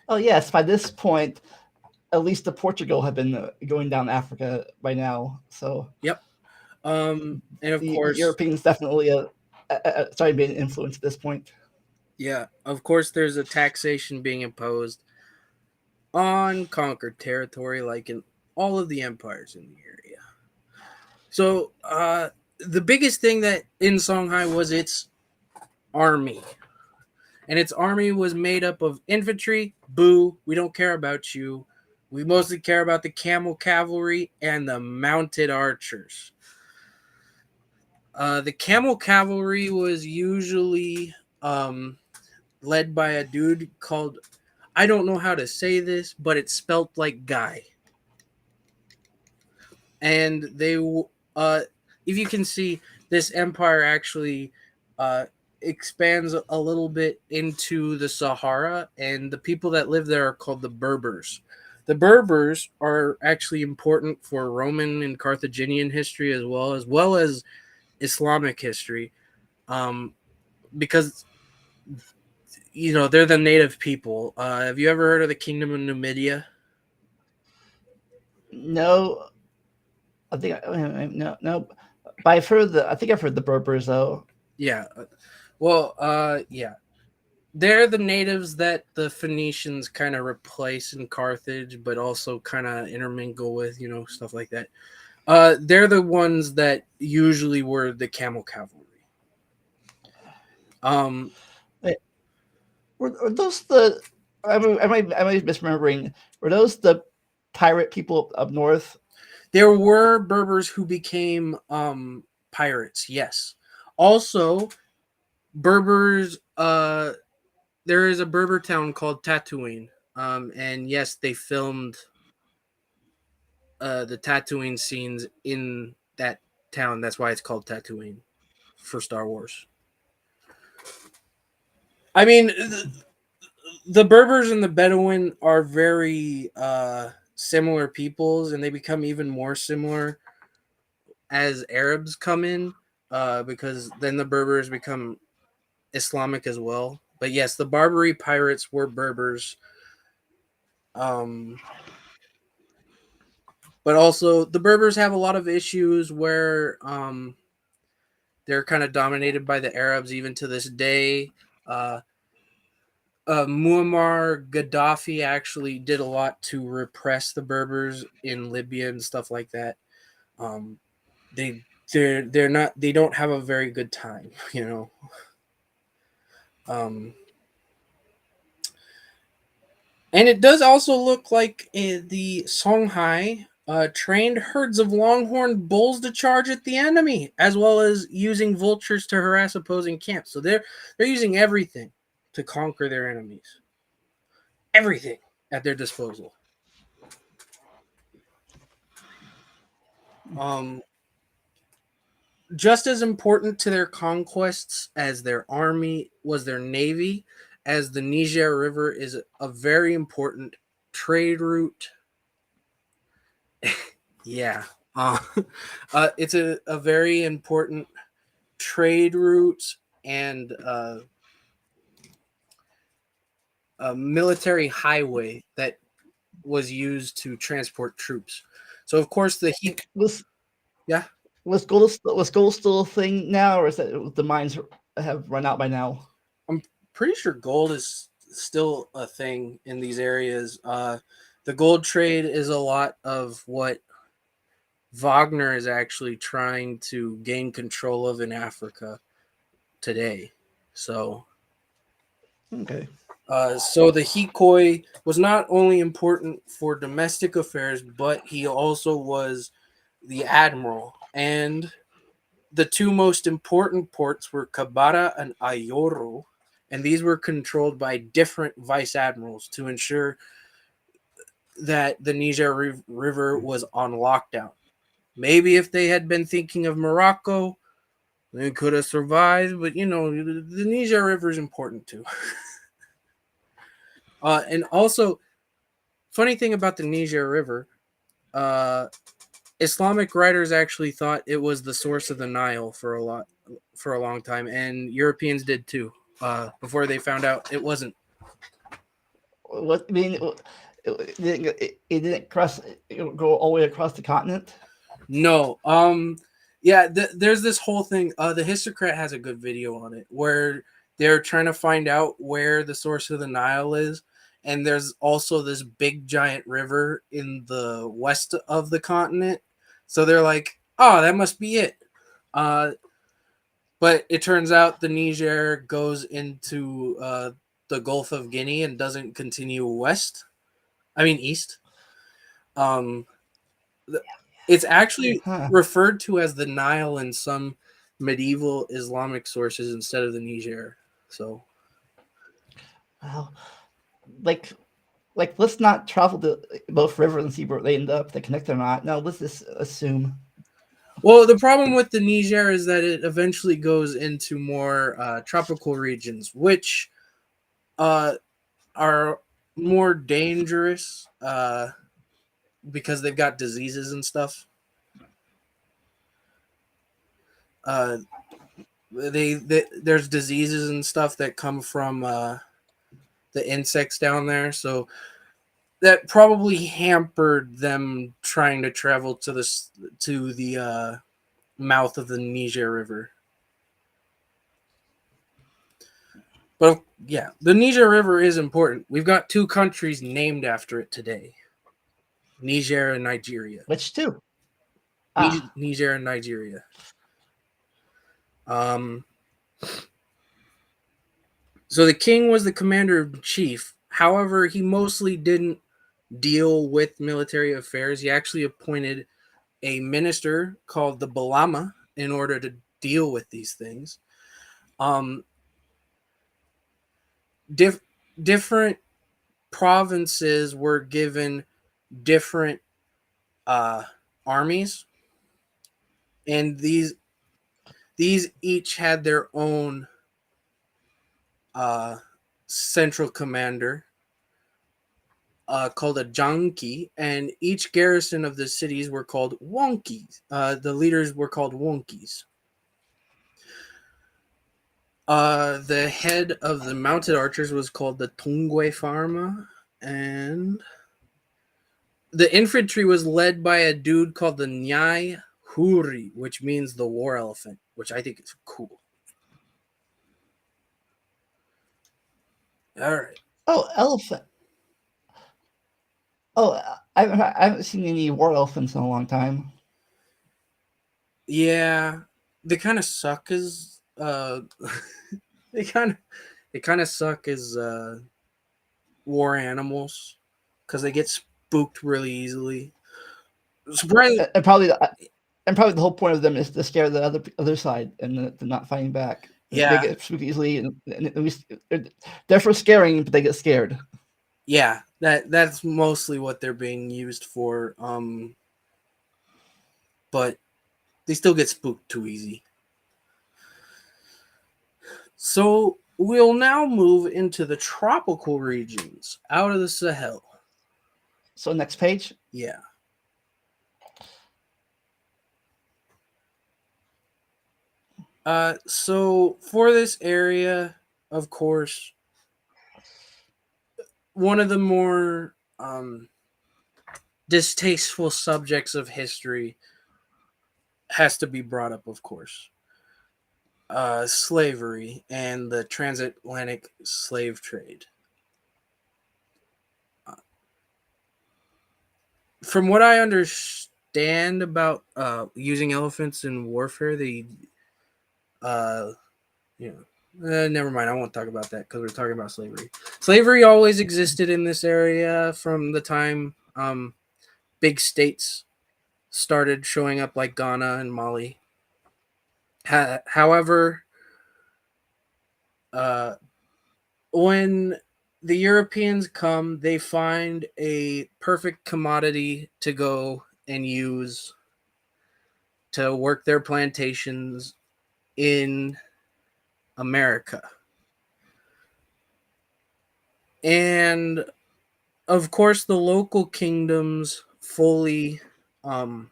Oh yes, by this point, at least the Portugal had been going down Africa by now. So Yep. And of the course, Europeans definitely started being influenced at this point. yeah, of course, there's a taxation being imposed on conquered territory, like in all of the empires in the area. So, the biggest thing that in Songhai was its army. And its army was made up of infantry. Boo, we don't care about you. We mostly care about the camel cavalry and the mounted archers. The camel cavalry was usually led by a dude called, I don't know how to say this, but it's spelt like guy. And if you can see, this empire actually expands a little bit into the Sahara, and the people that live there are called the Berbers. The Berbers are actually important for Roman and Carthaginian history as well as Islamic history, um, because they're the native people. Have you ever heard of the Kingdom of Numidia? No, I think no. But I think I've heard the Berbers though. Yeah. Well, yeah. They're the natives that the Phoenicians kind of replace in Carthage, but also kind of intermingle with, stuff like that. They're the ones that usually were the camel cavalry. Um, Wait, were those the? Am I misremembering? Were those the pirate people up north? there were Berbers who became pirates, yes. Also, Berbers. There is a Berber town called Tatooine, and yes, they filmed the Tatooine scenes in that town. That's why it's called Tatooine for Star Wars. I mean, the Berbers and the Bedouin are very similar peoples, and they become even more similar as Arabs come in, because then the Berbers become Islamic as well. But yes, the Barbary pirates were Berbers. Um, but also, the Berbers have a lot of issues where they're kind of dominated by the Arabs even to this day. Uh, Muammar Gaddafi actually did a lot to repress the Berbers in Libya and stuff like that. Um, they they're not they don't have a very good time, you know. Um, and it does also look like the Songhai trained herds of longhorn bulls to charge at the enemy, as well as using vultures to harass opposing camps. So they're using everything to conquer their enemies. Everything at their disposal. Um, just as important to their conquests as their army was their navy, as the Niger River is a very important trade route. Yeah. Uh, it's a very important trade route and a military highway that was used to transport troops. So, of course, Was yeah, was gold still a thing now, or is that the mines have run out by now? I'm pretty sure gold is still a thing in these areas. The gold trade is a lot of what Wagner is actually trying to gain control of in Africa today. So, Okay. so the Hikoi was not only important for domestic affairs, but he also was the admiral. And the two most important ports were Kabara and Ayoro, and these were controlled by different vice admirals to ensure that the Niger River was on lockdown. Maybe if they had been thinking of Morocco, they could have survived, but you know, the Niger River is important too. And also, funny thing about the Niger River, uh, Islamic writers actually thought it was the source of the Nile for a long time, and Europeans did too. Before they found out it wasn't. What I mean, it didn't cross go all the way across the continent. No. Yeah. There's this whole thing. The Histocrat has a good video on it where they're trying to find out where the source of the Nile is, and there's also this big giant river in the west of the continent. So they're like, "Oh, that must be it." Uh, but it turns out the Niger goes into the Gulf of Guinea and doesn't continue west. I mean east. Um, it's actually Huh. referred to as the Nile in some medieval Islamic sources instead of the Niger. So, Well, like let's not travel to both rivers and see where they end up. They connect or not. No, let's just assume. well, the problem with the Niger is that it eventually goes into more tropical regions, which uh, are more dangerous because they've got diseases and stuff. Uh, there's diseases and stuff that come from the insects down there, so that probably hampered them trying to travel to the mouth of the Niger River. But yeah, the Niger River is important. We've got two countries named after it today: Niger and Nigeria. Which two? Ah, Niger and Nigeria. Um, so the king was the commander in chief. However, he mostly didn't deal with military affairs. He actually appointed a minister called the Balama in order to deal with these things. Um, diff- different provinces were given different uh, armies, and these each had their own uh, central commander called a Janki, and each garrison of the cities were called Wonkies. The leaders were called Wonkies. The head of the mounted archers was called the Tungwe Farma, and the infantry was led by a dude called the Nyai Huri, which means the war elephant, which I think is cool. All right. Oh, elephant. Oh, I haven't seen any war elephants in a long time. Yeah, they kind of suck as they kind of suck as war animals because they get spooked really easily. Surprise! And probably the whole point of them is to scare the other side and they're not fighting back. They Yeah, get spooked easily, and they're for scaring, but they get scared. yeah. That's mostly what they're being used for. But they still get spooked too easy. So we'll now move into the tropical regions out of the Sahel. So next page. Yeah. So for this area, of course, one of the more distasteful subjects of history has to be brought up, of course. Slavery and the transatlantic slave trade. From what I understand about using elephants in warfare, uh, you know, never mind. I won't talk about that because we're talking about slavery. Slavery always existed in this area from the time big states started showing up, like Ghana and Mali. However, uh, when the Europeans come, they find a perfect commodity to go and use to work their plantations in America. And of course, the local kingdoms fully um,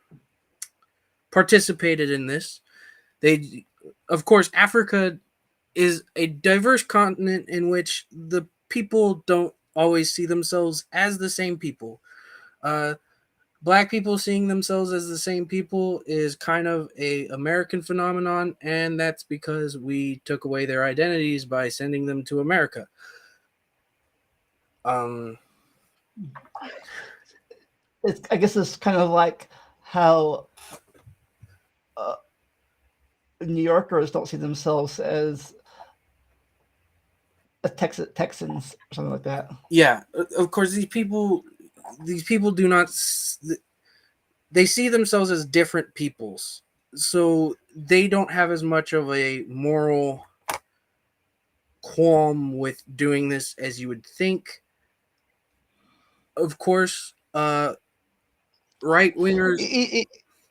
participated in this. They, of course, Africa is a diverse continent in which the people don't always see themselves as the same people. Uh, Black people seeing themselves as the same people is kind of a American phenomenon, and that's because we took away their identities by sending them to America. Um, I guess it's kind of like how uh, New Yorkers don't see themselves as Texans or something like that. yeah, of course, these people do not. They see themselves as different peoples, so they don't have as much of a moral qualm with doing this as you would think. Of course, right wingers.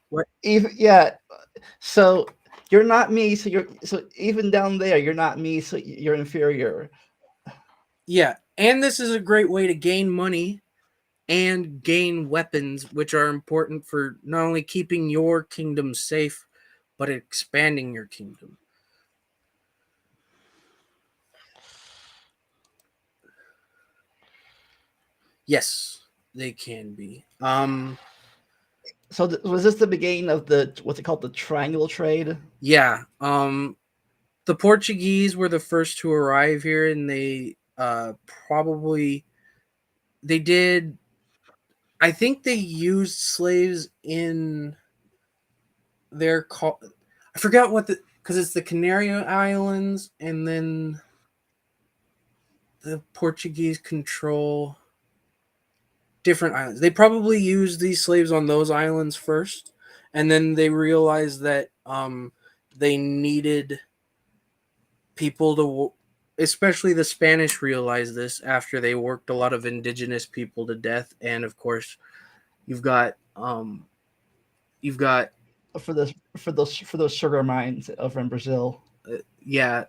What? Yeah. So you're not me. So even down there, you're not me. So you're inferior. Yeah, and this is a great way to gain money and gain weapons, which are important for not only keeping your kingdom safe, but expanding your kingdom. Yes, they can be. So was this the beginning of what's it called, the triangle trade? Yeah. The Portuguese were the first to arrive here, and they probably they did. I think they used slaves in their call. I forgot what the because it's the Canary Islands, and then the Portuguese control different islands. They probably used these slaves on those islands first, and then they realized that they needed people to, especially the Spanish realized this after they worked a lot of indigenous people to death, and of course, you've got Um, you've got for those sugar mines over in Brazil. yeah.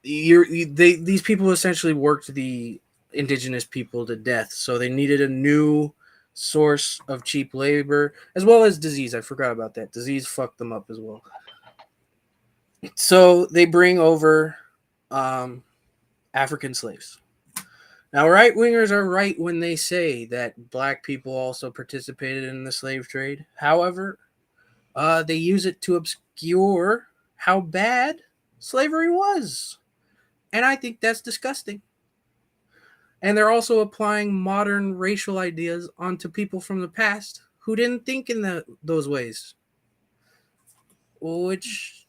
These people essentially worked the indigenous people to death, so they needed a new source of cheap labor as well as disease. I forgot about that. Disease fucked them up as well. So they bring over um, African slaves. Now, right wingers are right when they say that black people also participated in the slave trade. However, they use it to obscure how bad slavery was. And I think that's disgusting. And they're also applying modern racial ideas onto people from the past who didn't think in those ways, which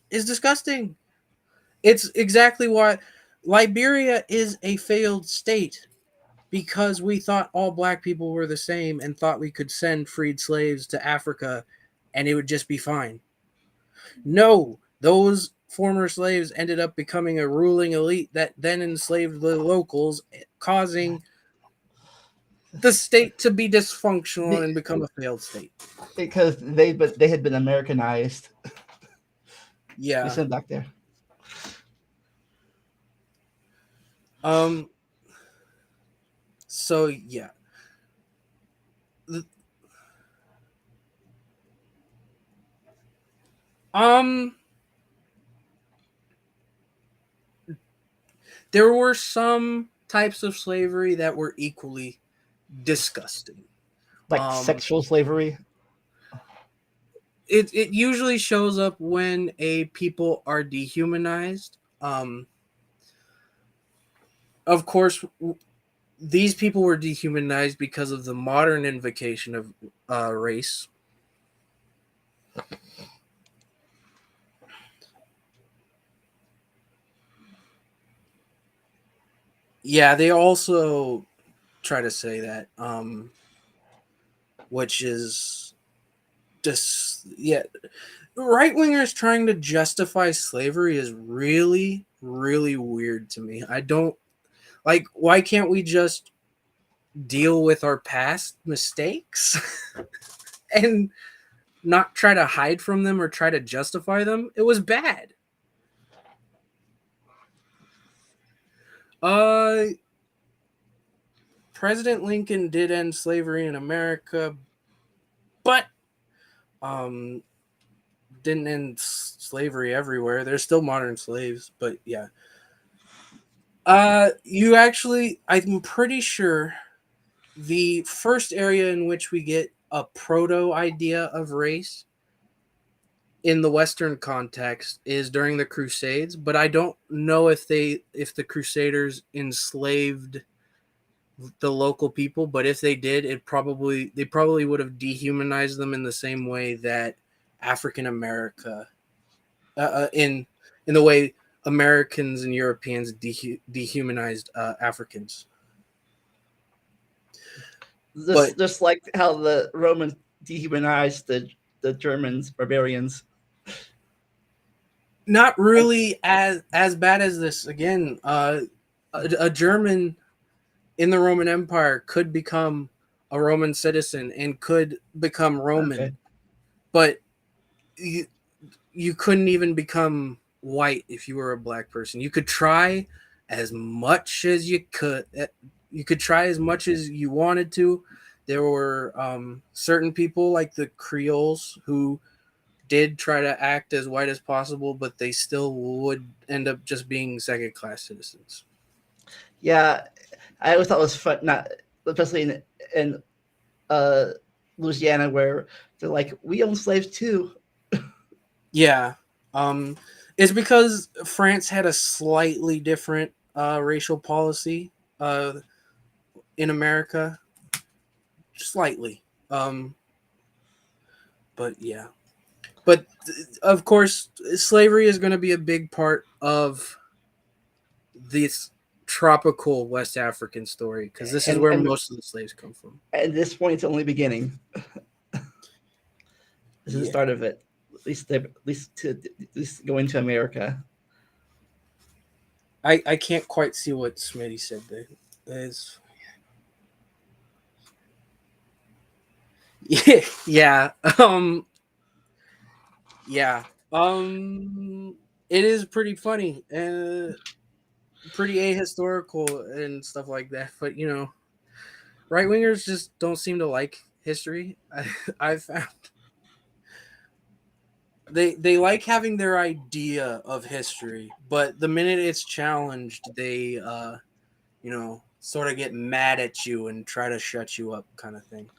is disgusting. It's exactly why Liberia is a failed state because we thought all black people were the same and thought we could send freed slaves to Africa and it would just be fine. No, those former slaves ended up becoming a ruling elite that then enslaved the locals, causing the state to be dysfunctional Be, and become a failed state. because they had been Americanized. They Yeah. sent back there. Um. So yeah. Um. There were some types of slavery that were equally disgusting. Like Um. sexual slavery. It usually shows up when a people are dehumanized. Of course, these people were dehumanized because of the modern invocation of race. Yeah, they also try to say that, which is just yeah. Right wingers trying to justify slavery is really, really weird to me. I don't like. Why can't we just deal with our past mistakes and not try to hide from them or try to justify them? It was bad. Uh, President Lincoln did end slavery in America, but um, didn't end slavery everywhere. There's still modern slaves, but yeah. You actually, I'm pretty sure the first area in which we get a proto idea of race in the Western context is during the Crusades, but I don't know if the Crusaders enslaved the local people, but if they did, they probably would have dehumanized them in the same way that African America in the way Americans and Europeans dehumanized Africans. But Just like how the Romans dehumanized the Germans, barbarians. not really as bad as this. Again, a German in the Roman Empire could become a Roman citizen and could become Okay. Roman, but you you couldn't even become white if you were a black person. You could try as much as you could. You could try as much as you wanted to. There were certain people like the Creoles who did try to act as white as possible, but they still would end up just being second class citizens. Yeah, I always thought it was fun. Not especially in uh, Louisiana where they're like, we own slaves too. Yeah. Um, it's because France had a slightly different racial policy uh, in America, slightly. Um, but yeah. But of course, slavery is going to be a big part of this tropical West African story because this is where And most of the slaves come from. at this point, it's only beginning. This is the Yeah. start of it. At least going to America. I can't quite see what Smitty said there. Is Yeah. Yeah. It is pretty funny and pretty ahistorical and stuff like that. But right wingers just don't seem to like history. I've found they like having their idea of history, but the minute it's challenged, they sort of get mad at you and try to shut you up, kind of thing.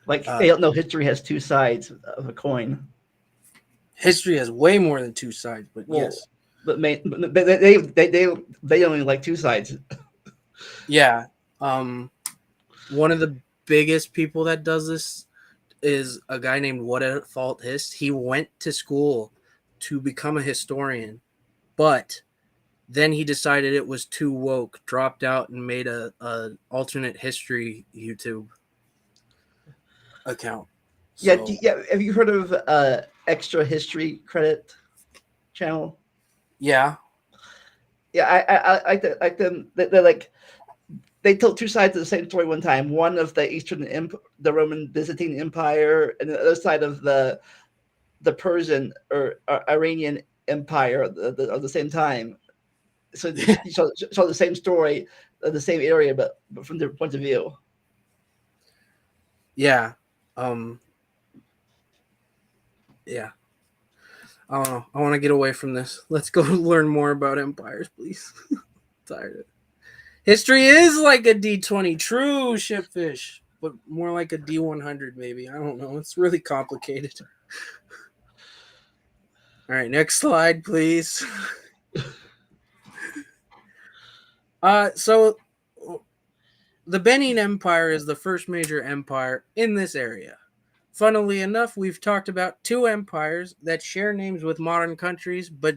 Like Uh, they don't know history has two sides of a coin. History has way more than two sides, but Well, yes, but they only like two sides. yeah. Um, One of the biggest people that does this is a guy named What at Fault Hist. He went to school to become a historian, but then he decided it was too woke, dropped out, and made a alternate history YouTube account. Yeah, So yeah. Have you heard of Extra History Credit channel? yeah, Yeah, I like them. They're like they told two sides of the same story one time. One of the the Roman Byzantine Empire, and the other side of the Persian or Iranian Empire at the same time. So you saw the same story, the same area, but from different points of view. yeah, um, yeah. I don't know. I want to get away from this. Let's go learn more about empires, please. Tired of it. History is like a D20, true shipfish, but more like a D100, maybe. I don't know. It's really complicated. All right, next slide, please. So the Benin Empire is the first major empire in this area. Funnily enough, we've talked about two empires that share names with modern countries, but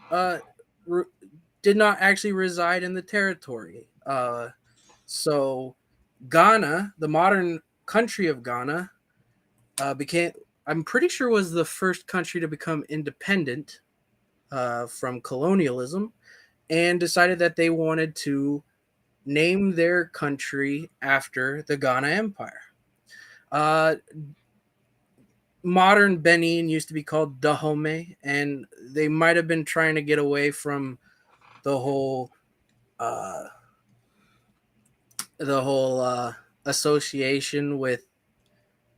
uh, re- did not actually reside in the territory. So Ghana, the modern country of Ghana, became, I'm pretty sure, was the first country to become independent from colonialism, and decided that they wanted to name their country after the Ghana Empire. Uh, Modern Benin used to be called Dahomey, and they might have been trying to get away from the whole uh, association with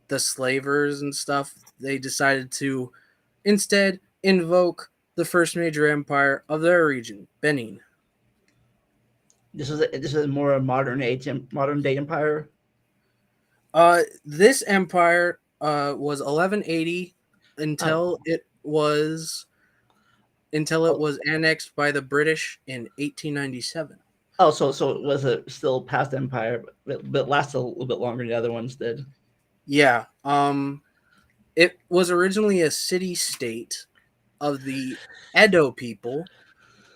the slavers and stuff. They decided to instead invoke the first major empire of their region, Benin. This is more a modern day empire. This empire was 1180 Oh, until it oh, was annexed by the British in 1897. so it was a still past empire, but lasted a little bit longer than the other ones did. Yeah. It was originally a city state of the Edo people.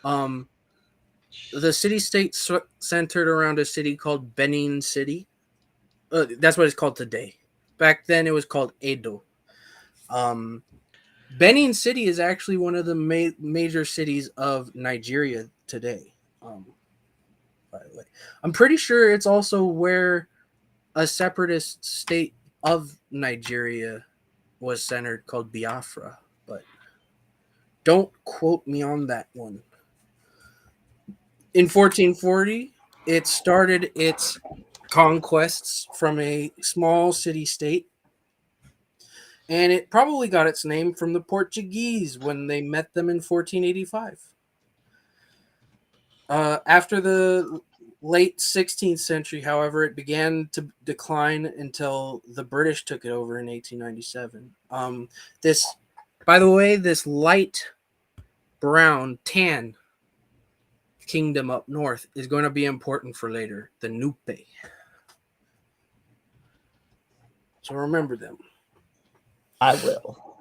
Um, the city state centered around a city called Benin City. That's what it's called today. Back then, it was called Edo. Um, Benin City is actually one of the major cities of Nigeria today. By the way, I'm pretty sure it's also where a separatist state of Nigeria was centered called Biafra, but don't quote me on that one. In 1440, it started its conquests from a small city state, and it probably got its name from the Portuguese when they met them in 1485. After the late 16th century, however, it began to decline until the British took it over in 1897. This, by the way, this light brown tan kingdom up north is going to be important for later, the Nupe. So remember them. I will.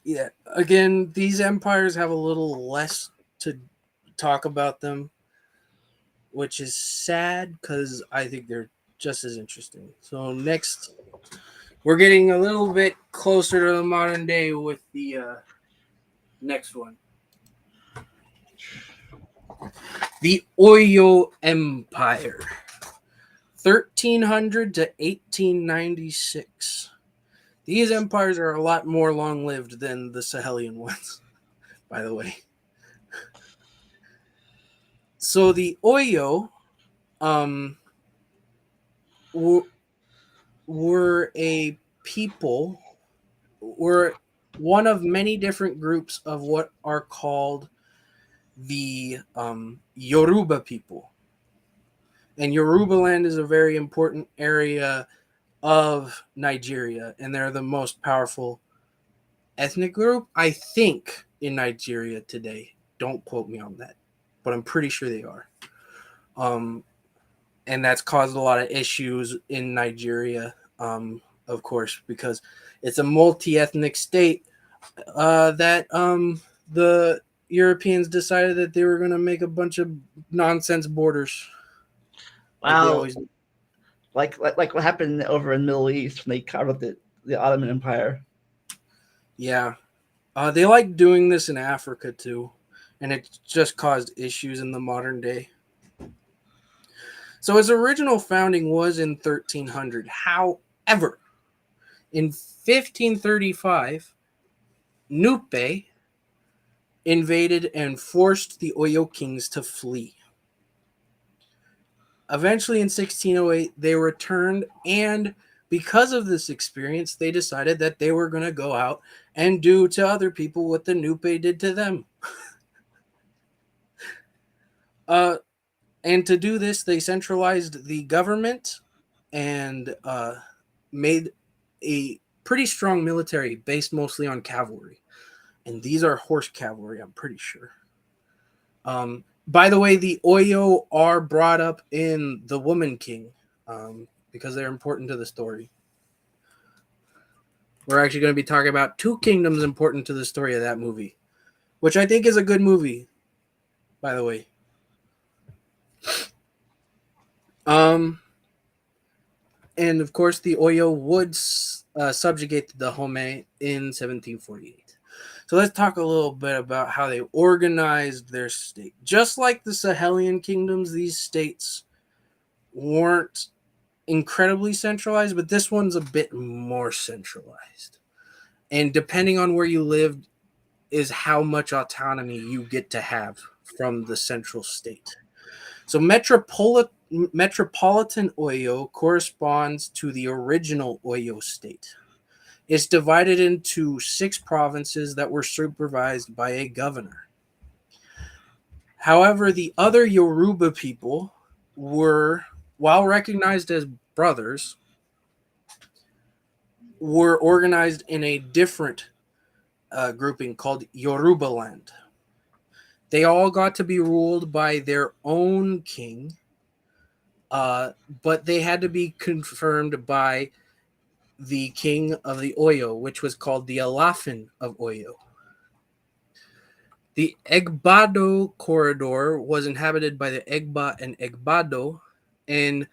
Yeah, again, these empires have a little less to talk about them, which is sad because I think they're just as interesting. So next, we're getting a little bit closer to the modern day with the next one, the Oyo Empire. 1300 to 1896. These empires are a lot more long lived than the Sahelian ones, by the way. So the Oyo um, w- were a people, were one of many different groups of what are called the Yoruba people. And Yoruba land is a very important area of Nigeria, and they're the most powerful ethnic group, I think, in Nigeria today. Don't quote me on that, but I'm pretty sure they are. Um, and that's caused a lot of issues in Nigeria, of course, because it's a multi-ethnic state that the Europeans decided that they were going to make a bunch of nonsense borders, like they Wow, always do. like what happened over in the Middle East when they carved up the Ottoman Empire. Yeah, they like doing this in Africa too, and it just caused issues in the modern day. So its original founding was in 1300. However, in 1535, Nupe invaded and forced the Oyo kings to flee. Eventually, in 1608, they returned, and because of this experience, they decided that they were going to go out and do to other people what the Nupe did to them. Uh, and to do this, they centralized the government and made a pretty strong military based mostly on cavalry. And these are horse cavalry, I'm pretty sure. By the way, the Oyo are brought up in The Woman King because they're important to the story. We're actually going to be talking about two kingdoms important to the story of that movie, which I think is a good movie, by the way. And of course, the Oyo would subjugate the Dahomey in 1748. So let's talk a little bit about how they organized their state. Just like the Sahelian kingdoms, these states weren't incredibly centralized, but this one's a bit more centralized. And depending on where you lived, is how much autonomy you get to have from the central state. So metropolitan Oyo corresponds to the original Oyo state. It's divided into 6 provinces that were supervised by a governor. However, the other Yoruba people were, while recognized as brothers, were organized in a different grouping called Yoruba land. They all got to be ruled by their own king, but they had to be confirmed by the king of the Oyo, which was called the Alafin of Oyo. The Egbado corridor was inhabited by the Egba and Egbado and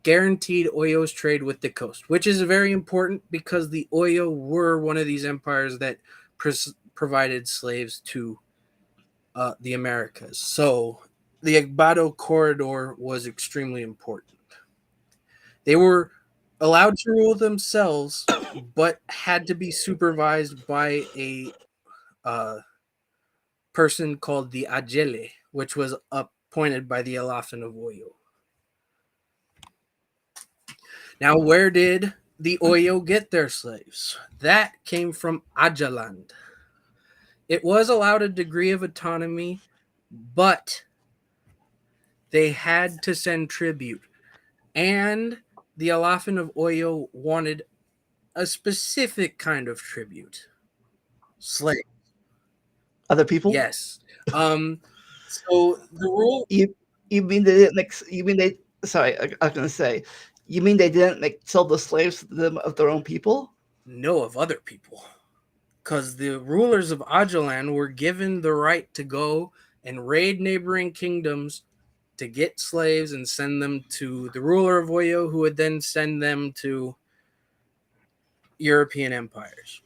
guaranteed Oyo's trade with the coast, which is very important because the Oyo were one of these empires that provided slaves to the Americas. So the Egbado corridor was extremely important. They were allowed to rule themselves, but had to be supervised by a uh, person called the Ajele, which was appointed by the Alafin of Oyo. Now, where did the Oyo get their slaves? That came from Ajaland. It was allowed a degree of autonomy, but they had to send tribute. And the Alafin of Oyo wanted a specific kind of tribute. Slave. Other people? Yes. Um, so the rule, You you mean they didn't you mean they sorry, I was gonna say, you mean they didn't sell the slaves to them of their own people? no, of other people. Because the rulers of Ajalan were given the right to go and raid neighboring kingdoms to get slaves and send them to the ruler of Oyo, who would then send them to European empires.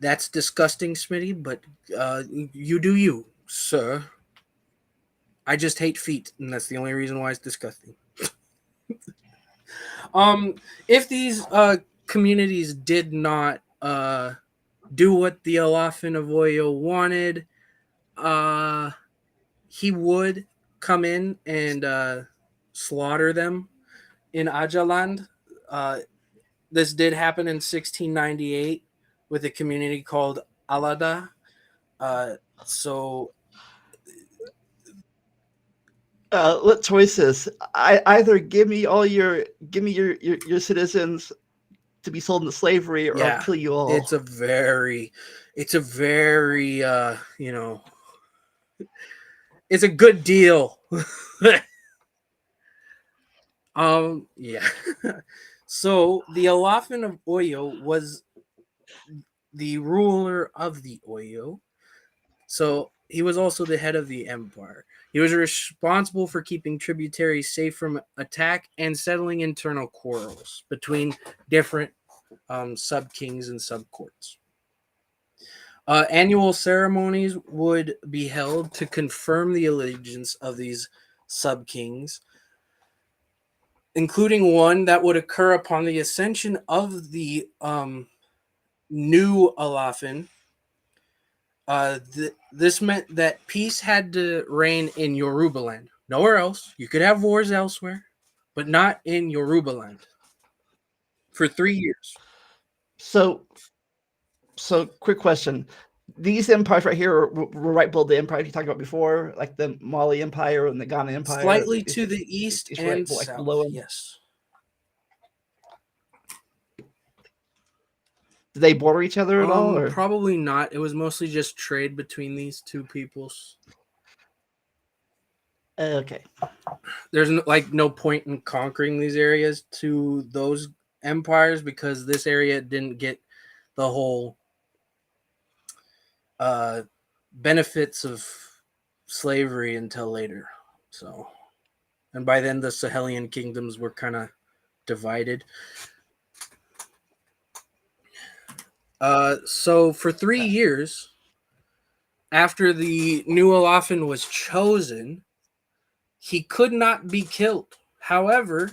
That's disgusting, Smitty, but you do you, sir. I just hate feet, and that's the only reason why it's disgusting. Um, if these communities did not do what the Alafin of Oyo wanted, uh, he would come in and slaughter them in Ajaland. Uh, this did happen in 1698 with a community called Alada. Uh, so Let choices. I either give me your citizens to be sold into slavery, or I'll yeah, kill you all. it's a very, it's a very, it's a good deal. Yeah. So the Alafin of Oyo was the ruler of the Oyo. So he was also the head of the empire. He was responsible for keeping tributaries safe from attack and settling internal quarrels between different sub kings and sub courts. Annual ceremonies would be held to confirm the allegiance of these sub kings, including one that would occur upon the ascension of the new Alafin. This meant that peace had to reign in Yorubaland. Nowhere else. You could have wars elsewhere, but not in Yorubaland for 3 years. So, quick question: these empires right here were right below the empires you talked about before, like the Mali Empire and the Ghana Empire. Slightly to the east It's right and like south, below them. yes. Do they border each other at all, or Probably not. It was mostly just trade between these two peoples. okay? There's no, like no point in conquering these areas to those empires because this area didn't get the whole uh, benefits of slavery until later. So, and by then the Sahelian kingdoms were kind of divided. So for 3 years after the new Alafin was chosen, he could not be killed. However,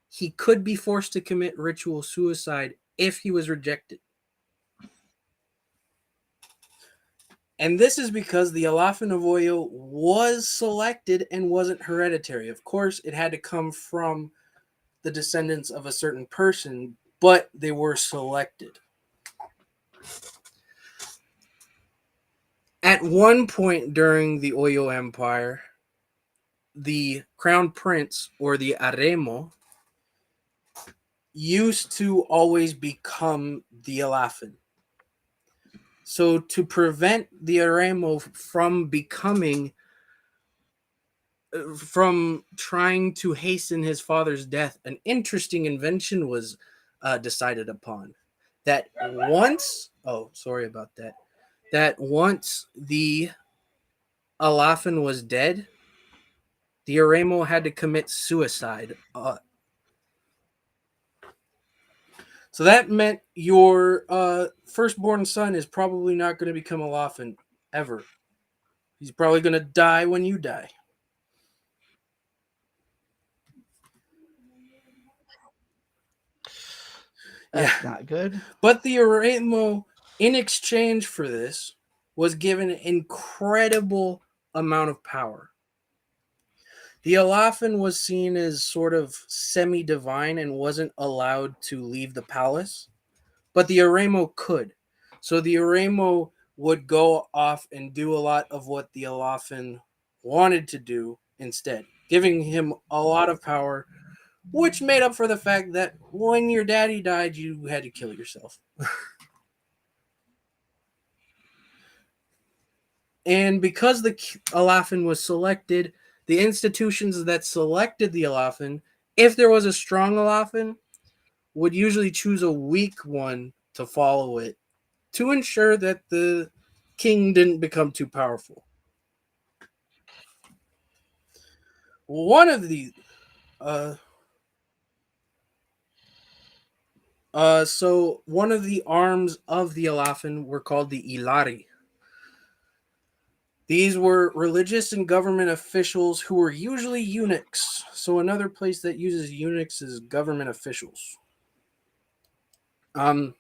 he could be forced to commit ritual suicide if he was rejected. And this is because the Alafin of Oyo was selected and wasn't hereditary. Of course, it had to come from the descendants of a certain person, but they were selected. At one point during the Oyo Empire, the crown prince or the Aremo used to always become the Alafin. So to prevent the Aremo from trying to hasten his father's death, an interesting invention was decided upon. That once, oh, sorry about that. That once the Alafin was dead, the Aremo had to commit suicide. So that meant your firstborn son is probably not going to become Alafin ever. He's probably going to die when you die. Yeah. That's not good. But the Aremo, in exchange for this, was given an incredible amount of power. The Alafin was seen as sort of semi divine and wasn't allowed to leave the palace, but the Aremo could. So the Aremo would go off and do a lot of what the Alafin wanted to do instead, giving him a lot of power, which made up for the fact that when your daddy died, you had to kill yourself. And because the Alafin was selected, the institutions that selected the Alafin, if there was a strong Alafin, would usually choose a weak one to follow it to ensure that the king didn't become too powerful. One of the uh, So one of the arms of the Alafin were called the Ilari. These were religious and government officials who were usually eunuchs. So another place that uses eunuchs is government officials. Um,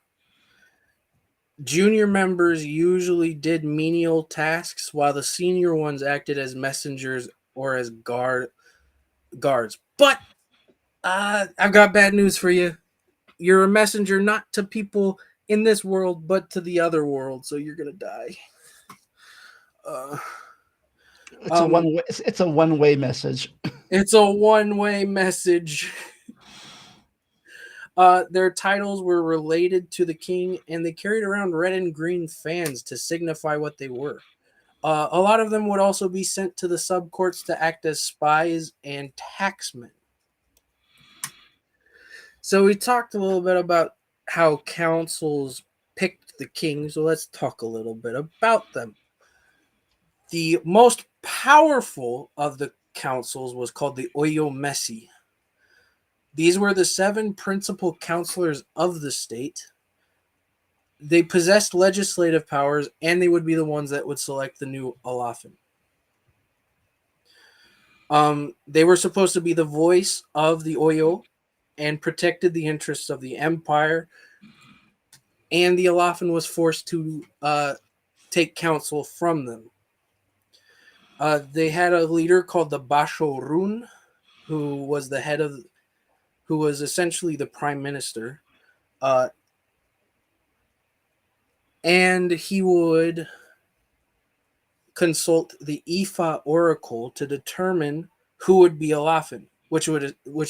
Junior members usually did menial tasks, while the senior ones acted as messengers or as guards. But I've got bad news for you. You're a messenger not to people in this world, but to the other world. So you're gonna die. Uh, It's a um, one way. It's a one-way message. it's a one-way message. Their titles were related to the king, and they carried around red and green fans to signify what they were. A lot of them would also be sent to the subcourts to act as spies and taxmen. So we talked a little bit about how councils picked the king, so let's talk a little bit about them. The most powerful of the councils was called the Oyo Messi. These were the 7 principal counselors of the state. They possessed legislative powers, and they would be the ones that would select the new Alafin. They were supposed to be the voice of the Oyo and protected the interests of the empire. And the Alafin was forced to take counsel from them. They had a leader called the Bashorun, who was the head of, who was essentially the prime minister, and he would consult the Ifa oracle to determine who would be Alafin, which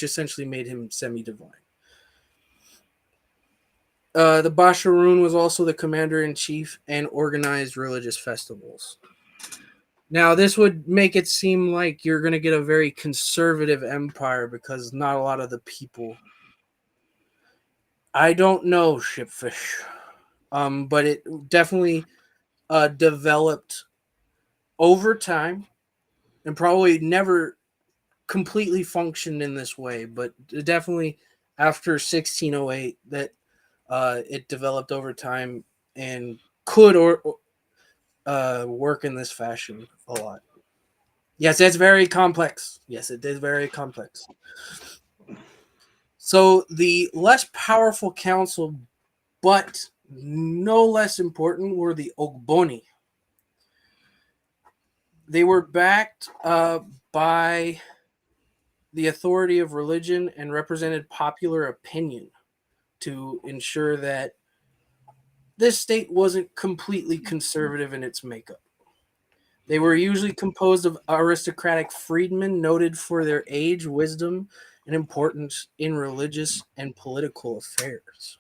essentially made him semi-divine. The Basharun was also the commander-in-chief and organized religious festivals. Now, this would make it seem like you're going to get a very conservative empire because not a lot of the people. I don't know, Shipfish, but it definitely developed over time and probably never completely functioned in this way, but definitely after 1608 that it developed over time and could work in this fashion a lot. Yes, it's very complex. Yes, it is very complex. So the less powerful council, but no less important, were the Ogboni. They were backed by the authority of religion and represented popular opinion to ensure that this state wasn't completely conservative in its makeup. They were usually composed of aristocratic freedmen noted for their age, wisdom, and importance in religious and political affairs.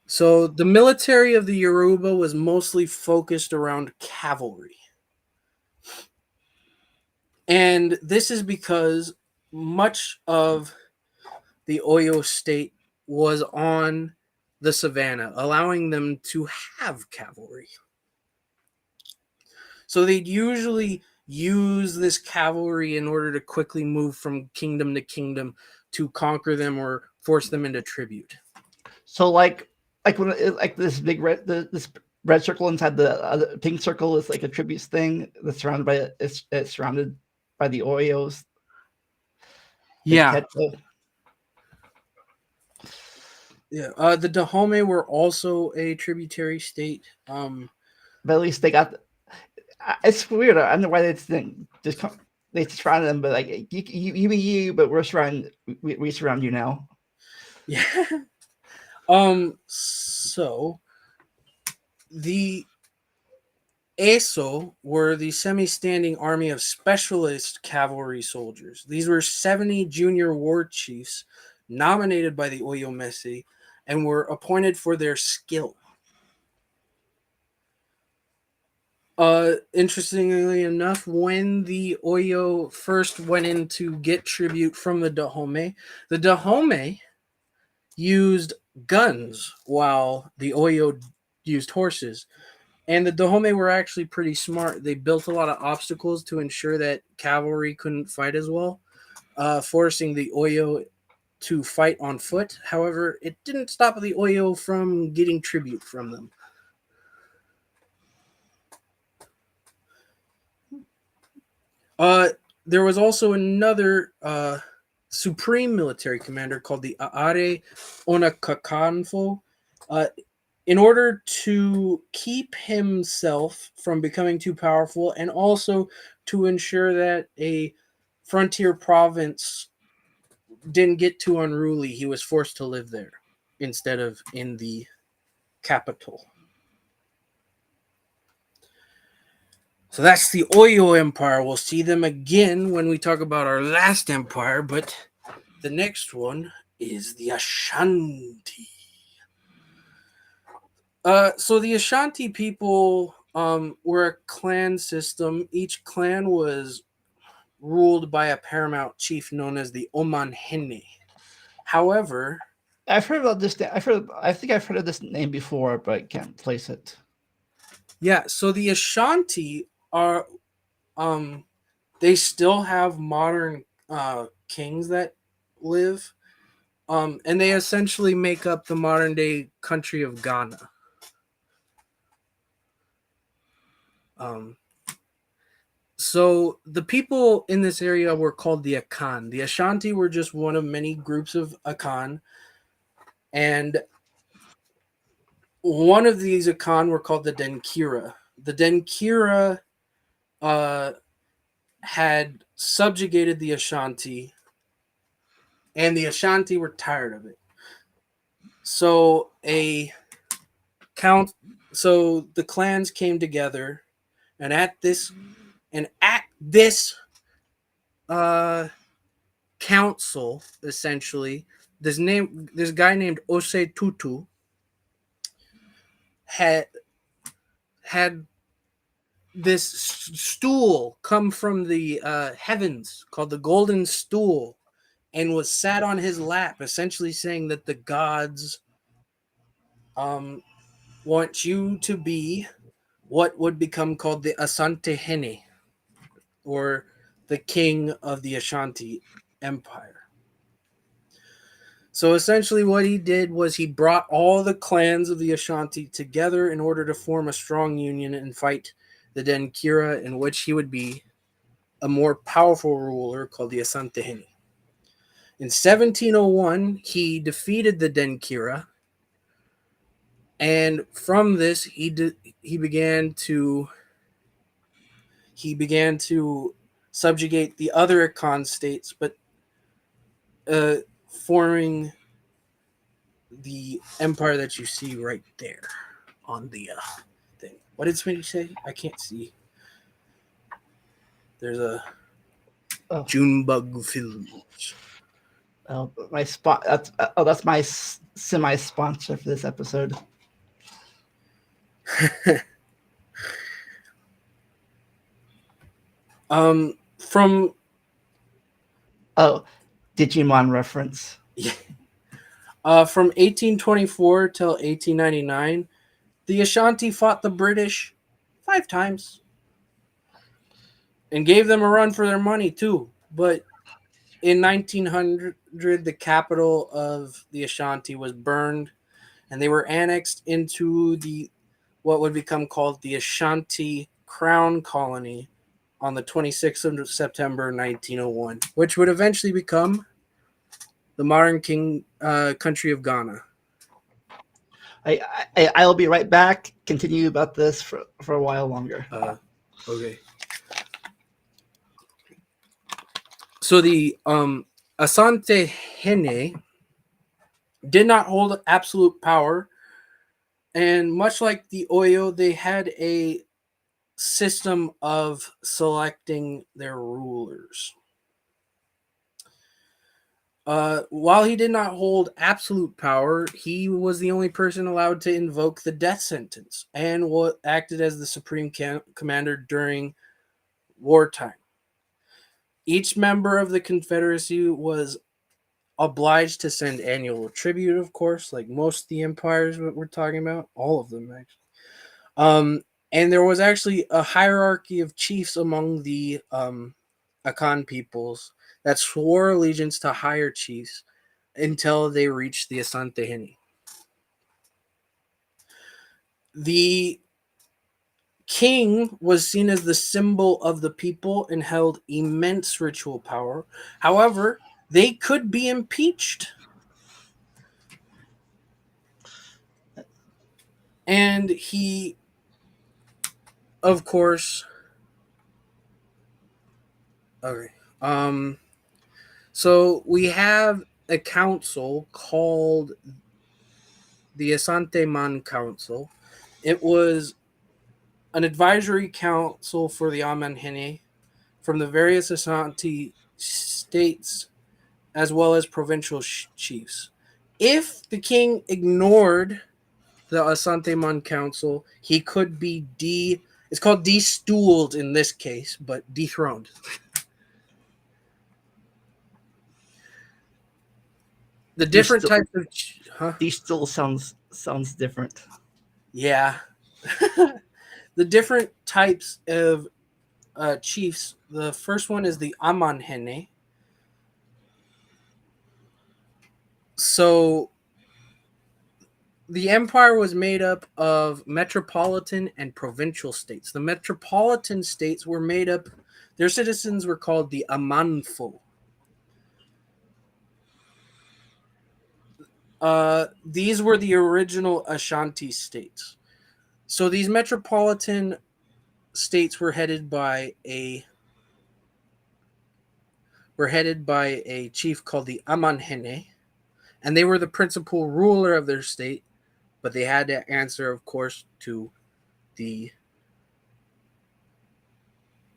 So the military of the Yoruba was mostly focused around cavalry. And this is because much of the Oyo state was on the savannah, allowing them to have cavalry. So they'd usually use this cavalry in order to quickly move from kingdom to kingdom to conquer them or force them into tribute. So like this big this red circle inside the pink circle is like a tributes thing that's surrounded by it's surrounded by the Oreos. Yeah. Yeah. The Dahomey were also a tributary state. But at least they got. It's weird. I don't know why they just come. They surrounded them, but like you, but we're surrounded. We surround you now. Yeah. So the ESO were the semi-standing army of specialist cavalry soldiers. These were 70 junior war chiefs nominated by the Oyo Messi and were appointed for their skill. Interestingly enough, when the Oyo first went in to get tribute from the Dahomey used guns while the Oyo used horses. And the Dahomey were actually pretty smart. They built a lot of obstacles to ensure that cavalry couldn't fight as well, forcing the Oyo to fight on foot. However, it didn't stop the Oyo from getting tribute from them. There was also another supreme military commander called the Aare Onakakanfo. Uh, in order to keep himself from becoming too powerful and also to ensure that a frontier province didn't get too unruly, he was forced to live there instead of in the capital. So that's the Oyo Empire. We'll see them again when we talk about our last empire, but the next one is the Ashanti. So the Ashanti people were a clan system. Each clan was ruled by a paramount chief known as the Omanhene. However, I've heard about this. I think I've heard of this name before, but I can't place it. yeah, so the Ashanti are they still have modern kings that live, and they essentially make up the modern day country of Ghana. Um, so the people in this area were called the Akan. The Ashanti were just one of many groups of Akan, and one of these Akan were called the Denkira. The Denkira had subjugated the Ashanti, and the Ashanti were tired of it. So so the clans came together, and at this uh council, essentially, this guy named Ose Tutu had had this stool come from the heavens called the golden stool, and was sat on his lap, essentially saying that the gods want you to be what would become called the Asante Hene, or the king of the Ashanti Empire. So essentially, what he did was he brought all the clans of the Ashanti together in order to form a strong union and fight the Denkira, in which he would be a more powerful ruler called the Asante Hene. In 1701, he defeated the Denkira, and from this, he began to subjugate the other Akan states, but forming the empire that you see right there on the thing. What did somebody say? I can't see. There's a Oh, Junebug Village. my spot. That's my semi-sponsor for this episode. From Oh, Digimon reference. from 1824 till 1899, the Ashanti fought the British 5 times and gave them a run for their money too. But in 1900, the capital of the Ashanti was burned, and they were annexed into the what would become called the Ashanti Crown Colony on the 26th of September 1901, which would eventually become the modern country of Ghana. I'll be right back. Continue about this for a while longer. Okay. So the Asante Hene did not hold absolute power, and much like the Oyo, they had a system of selecting their rulers. While he did not hold absolute power, he was the only person allowed to invoke the death sentence and acted as the supreme commander during wartime. Each member of the Confederacy was obliged to send annual tribute, of course, like most of the empires that we're talking about, all of them actually. And there was actually a hierarchy of chiefs among the Akan peoples that swore allegiance to higher chiefs, until they reached the Asante Hene. The king was seen as the symbol of the people and held immense ritual power. However, they could be impeached. And he, of course, okay. So we have a council called the Asante Man Council. It was an advisory council for the Amanhene from the various Asante states as well as provincial chiefs. If the king ignored the Asante Man Council, he could be it's called destooled in this case, but dethroned. The different types of These still sounds different. Yeah. The different types of chiefs. The first one is the Amanhene. So the empire was made up of metropolitan and provincial states. The metropolitan states were made up, their citizens were called the Amanfo. These were the original Ashanti states. So these metropolitan states were headed by a chief called the Amanhene, and they were the principal ruler of their state, but they had to answer, of course, to the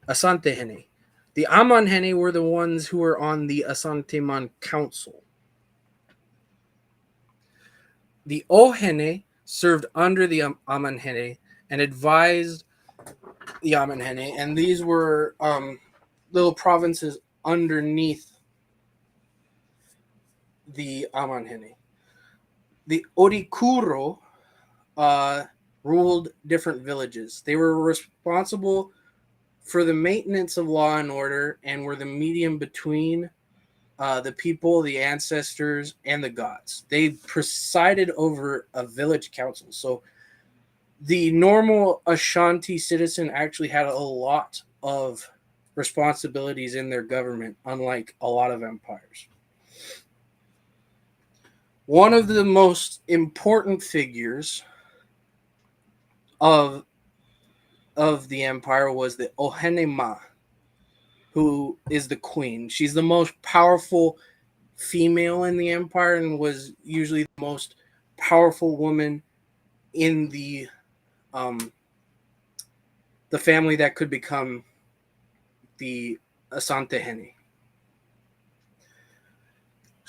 Asantehene. The Amanhene were the ones who were on the Asanteman Council. The Ohene served under the Amanhene and advised the Amanhene, and these were little provinces underneath the Amanhene. The Orikuro ruled different villages. They were responsible for the maintenance of law and order and were the medium between the people, the ancestors, and the gods. They presided over a village council. So the normal Ashanti citizen actually had a lot of responsibilities in their government, unlike a lot of empires. One of the most important figures of the empire was the Ohenema, who is the queen. She's the most powerful female in the empire and was usually the most powerful woman in the family that could become the Asantehene.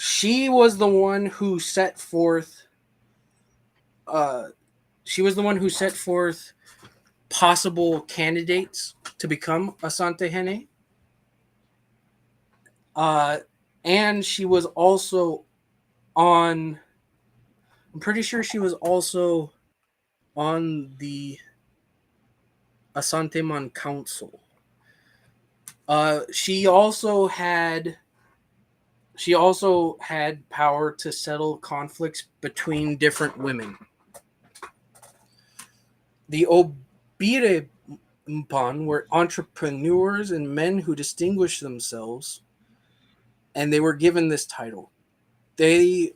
She was the one who set forth possible candidates to become Asantehene. And she was also I'm pretty sure she was also on the Asanteman Council. She also had power to settle conflicts between different women. The Obire Mpan were entrepreneurs and men who distinguished themselves, and they were given this title. They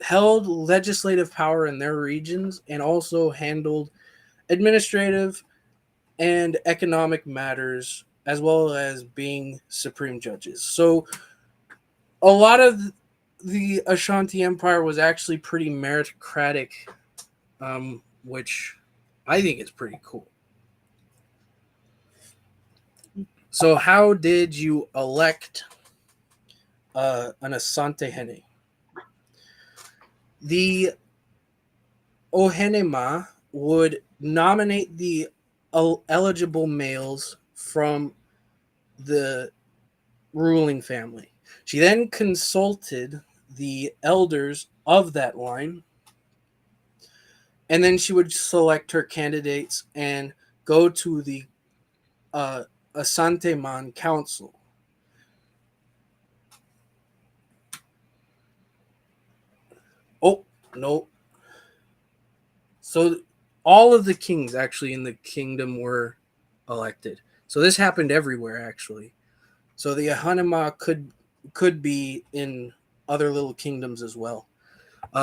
held legislative power in their regions and also handled administrative and economic matters, as well as being supreme judges. So a lot of the Ashanti Empire was actually pretty meritocratic, which I think is pretty cool. So how did you elect an Asantehene? The Ohenema would nominate the eligible males from the ruling family. She then consulted the elders of that line, and then she would select her candidates and go to the Asanteman Council. Nope. So all of the kings actually in the kingdom were elected. So this happened everywhere actually. So the Ahanima could be in other little kingdoms as well.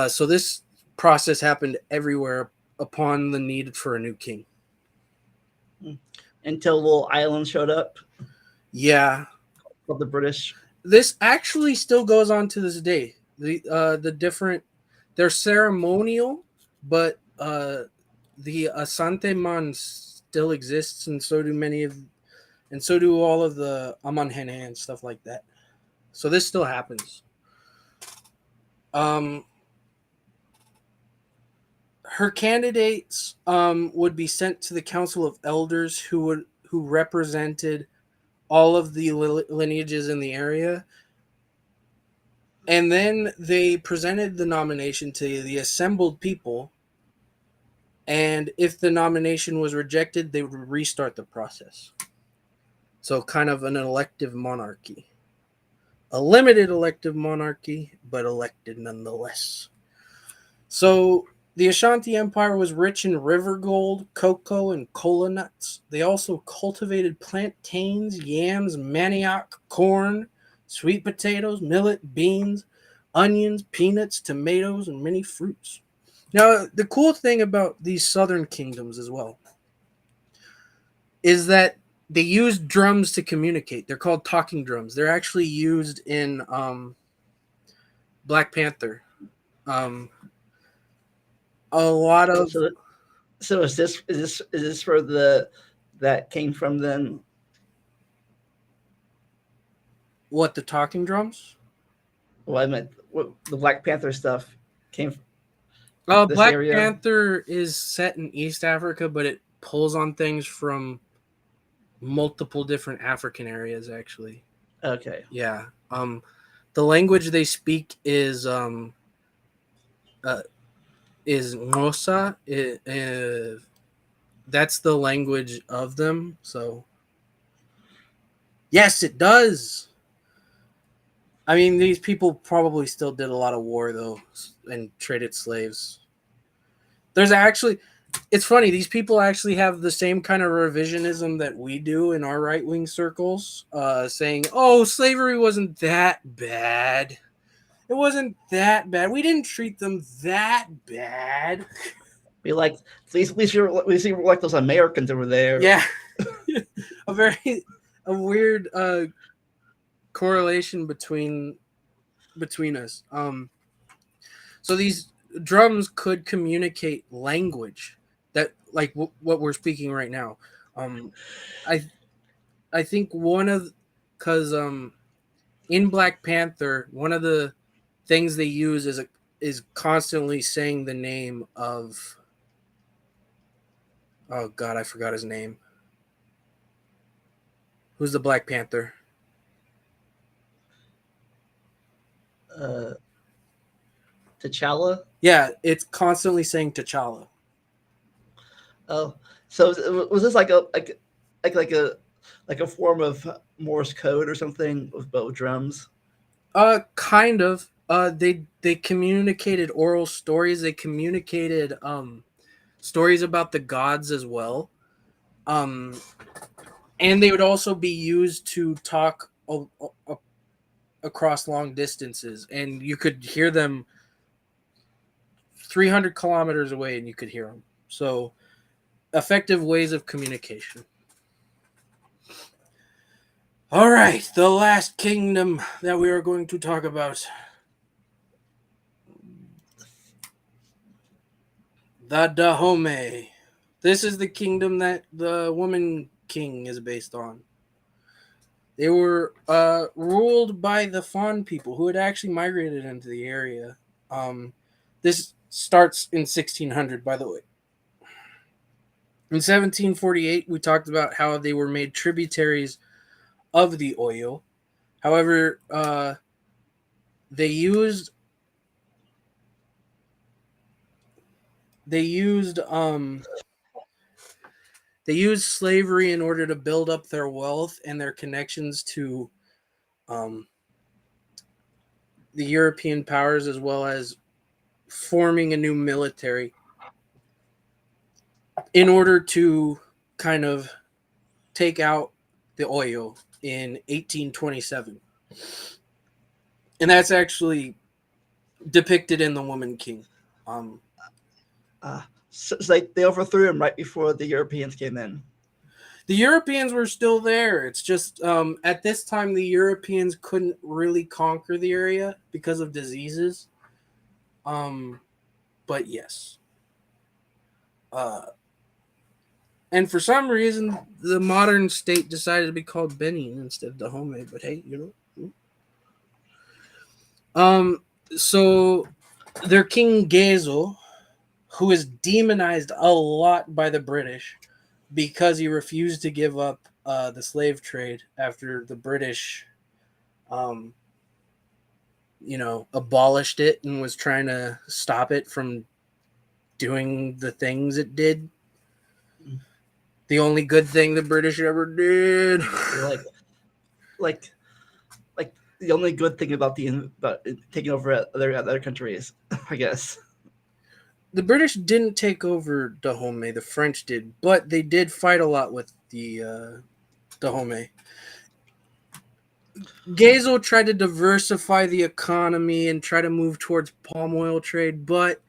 So this process happened everywhere upon the need for a new king. Until little island showed up Yeah, of the British. this actually still goes on to this day. The different they're ceremonial, but the Asante Man still exists, and so do and so do all of the Amanhene and stuff like that. So this still happens. Um, her candidates would be sent to the Council of Elders, who represented all of the lineages in the area, and then they presented the nomination to the assembled people. And if the nomination was rejected, they would restart the process. So, kind of an elective monarchy. A limited elective monarchy, but elected nonetheless. So, the Ashanti Empire was rich in river gold, cocoa, and kola nuts. They also cultivated plantains, yams, manioc, corn, sweet potatoes, millet, beans, onions, peanuts, tomatoes, and many fruits. Now, the cool thing about these southern kingdoms as well is that they use drums to communicate. They're called talking drums. They're actually used in Black Panther. Um, a lot So, of so, so is this for the that came from then? what the talking drums? Well, I meant the Black Panther stuff came from this Black area. Panther is set in East Africa, but it pulls on things from multiple different African areas. Actually, Okay. yeah. The language they speak uh, is Ngosa. That's the language of them. So yes, it does. I mean, these people probably still did a lot of war though, and traded slaves. There's actually, it's funny. These people actually have the same kind of revisionism that we do in our right wing circles, saying, "Oh, slavery wasn't that bad. It wasn't that bad. We didn't treat them that bad." Be like, at least you're like those Americans over there. Yeah, a very a weird correlation between us. So these drums could communicate language that, like what we're speaking right now. Um, I I think one of because in Black Panther, one of the things they use is constantly saying the name of, oh god, I forgot his name. Who's the Black Panther? Uh, T'Challa. Yeah, it's constantly saying T'Challa. Oh, so was this like a form of Morse code or something with bow drums? Kind of. They communicated oral stories. They communicated stories about the gods as well. Um, and they would also be used to talk across long distances, and you could hear them 300 kilometers away, and you could hear them. So effective ways of communication. All right, the last kingdom that we are going to talk about. The Dahomey. This is the kingdom that the woman king is based on. They were ruled by the Fawn people who had actually migrated into the area. This starts in 1600, by the way. In 1748, we talked about how they were made tributaries of the Oyo. However, they used they used they used slavery in order to build up their wealth and their connections to um, the European powers, as well as forming a new military in order to kind of take out the Oyo in 1827. And that's actually depicted in The Woman King. So it's like they overthrew him right before the Europeans came in. The Europeans were still there. It's just at this time the Europeans couldn't really conquer the area because of diseases. But yes. And for some reason, the modern state decided to be called Benin instead of Dahomey. But hey, So their king Gezo, who is demonized a lot by the British because he refused to give up the slave trade after the British, abolished it and was trying to stop it from doing the things it did. The only good thing the British ever did. like the only good thing about taking over other countries, I guess. The British didn't take over Dahomey. The French did, but they did fight a lot with the Dahomey. Gezo tried to diversify the economy and try to move towards palm oil trade, but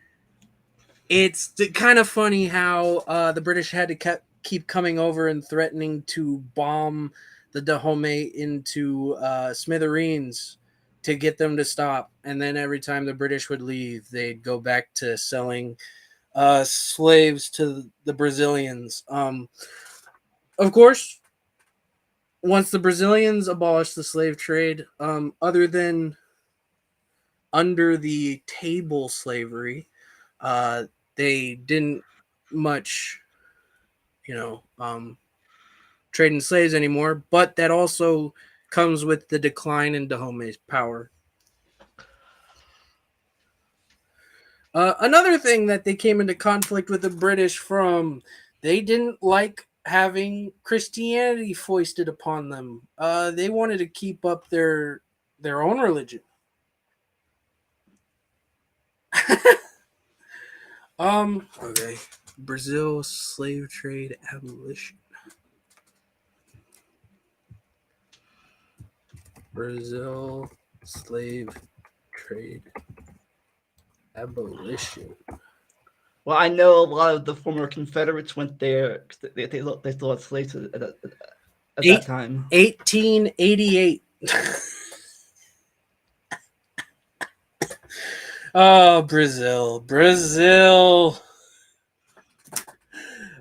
it's kind of funny how the British had to keep coming over and threatening to bomb the Dahomey into smithereens to get them to stop. And then every time the British would leave, they'd go back to selling slaves to the Brazilians. Of course, once the Brazilians abolished the slave trade, other than under the table slavery, they didn't much, trade in slaves anymore. But that also comes with the decline in Dahomey's power. Another thing that they came into conflict with the British from, they didn't like having Christianity foisted upon them. They wanted to keep up their own religion. Okay. Brazil slave trade abolition. Brazil slave trade abolition. Well, I know a lot of the former Confederates went there. They still had slaves at that time. 1888. Oh, Brazil.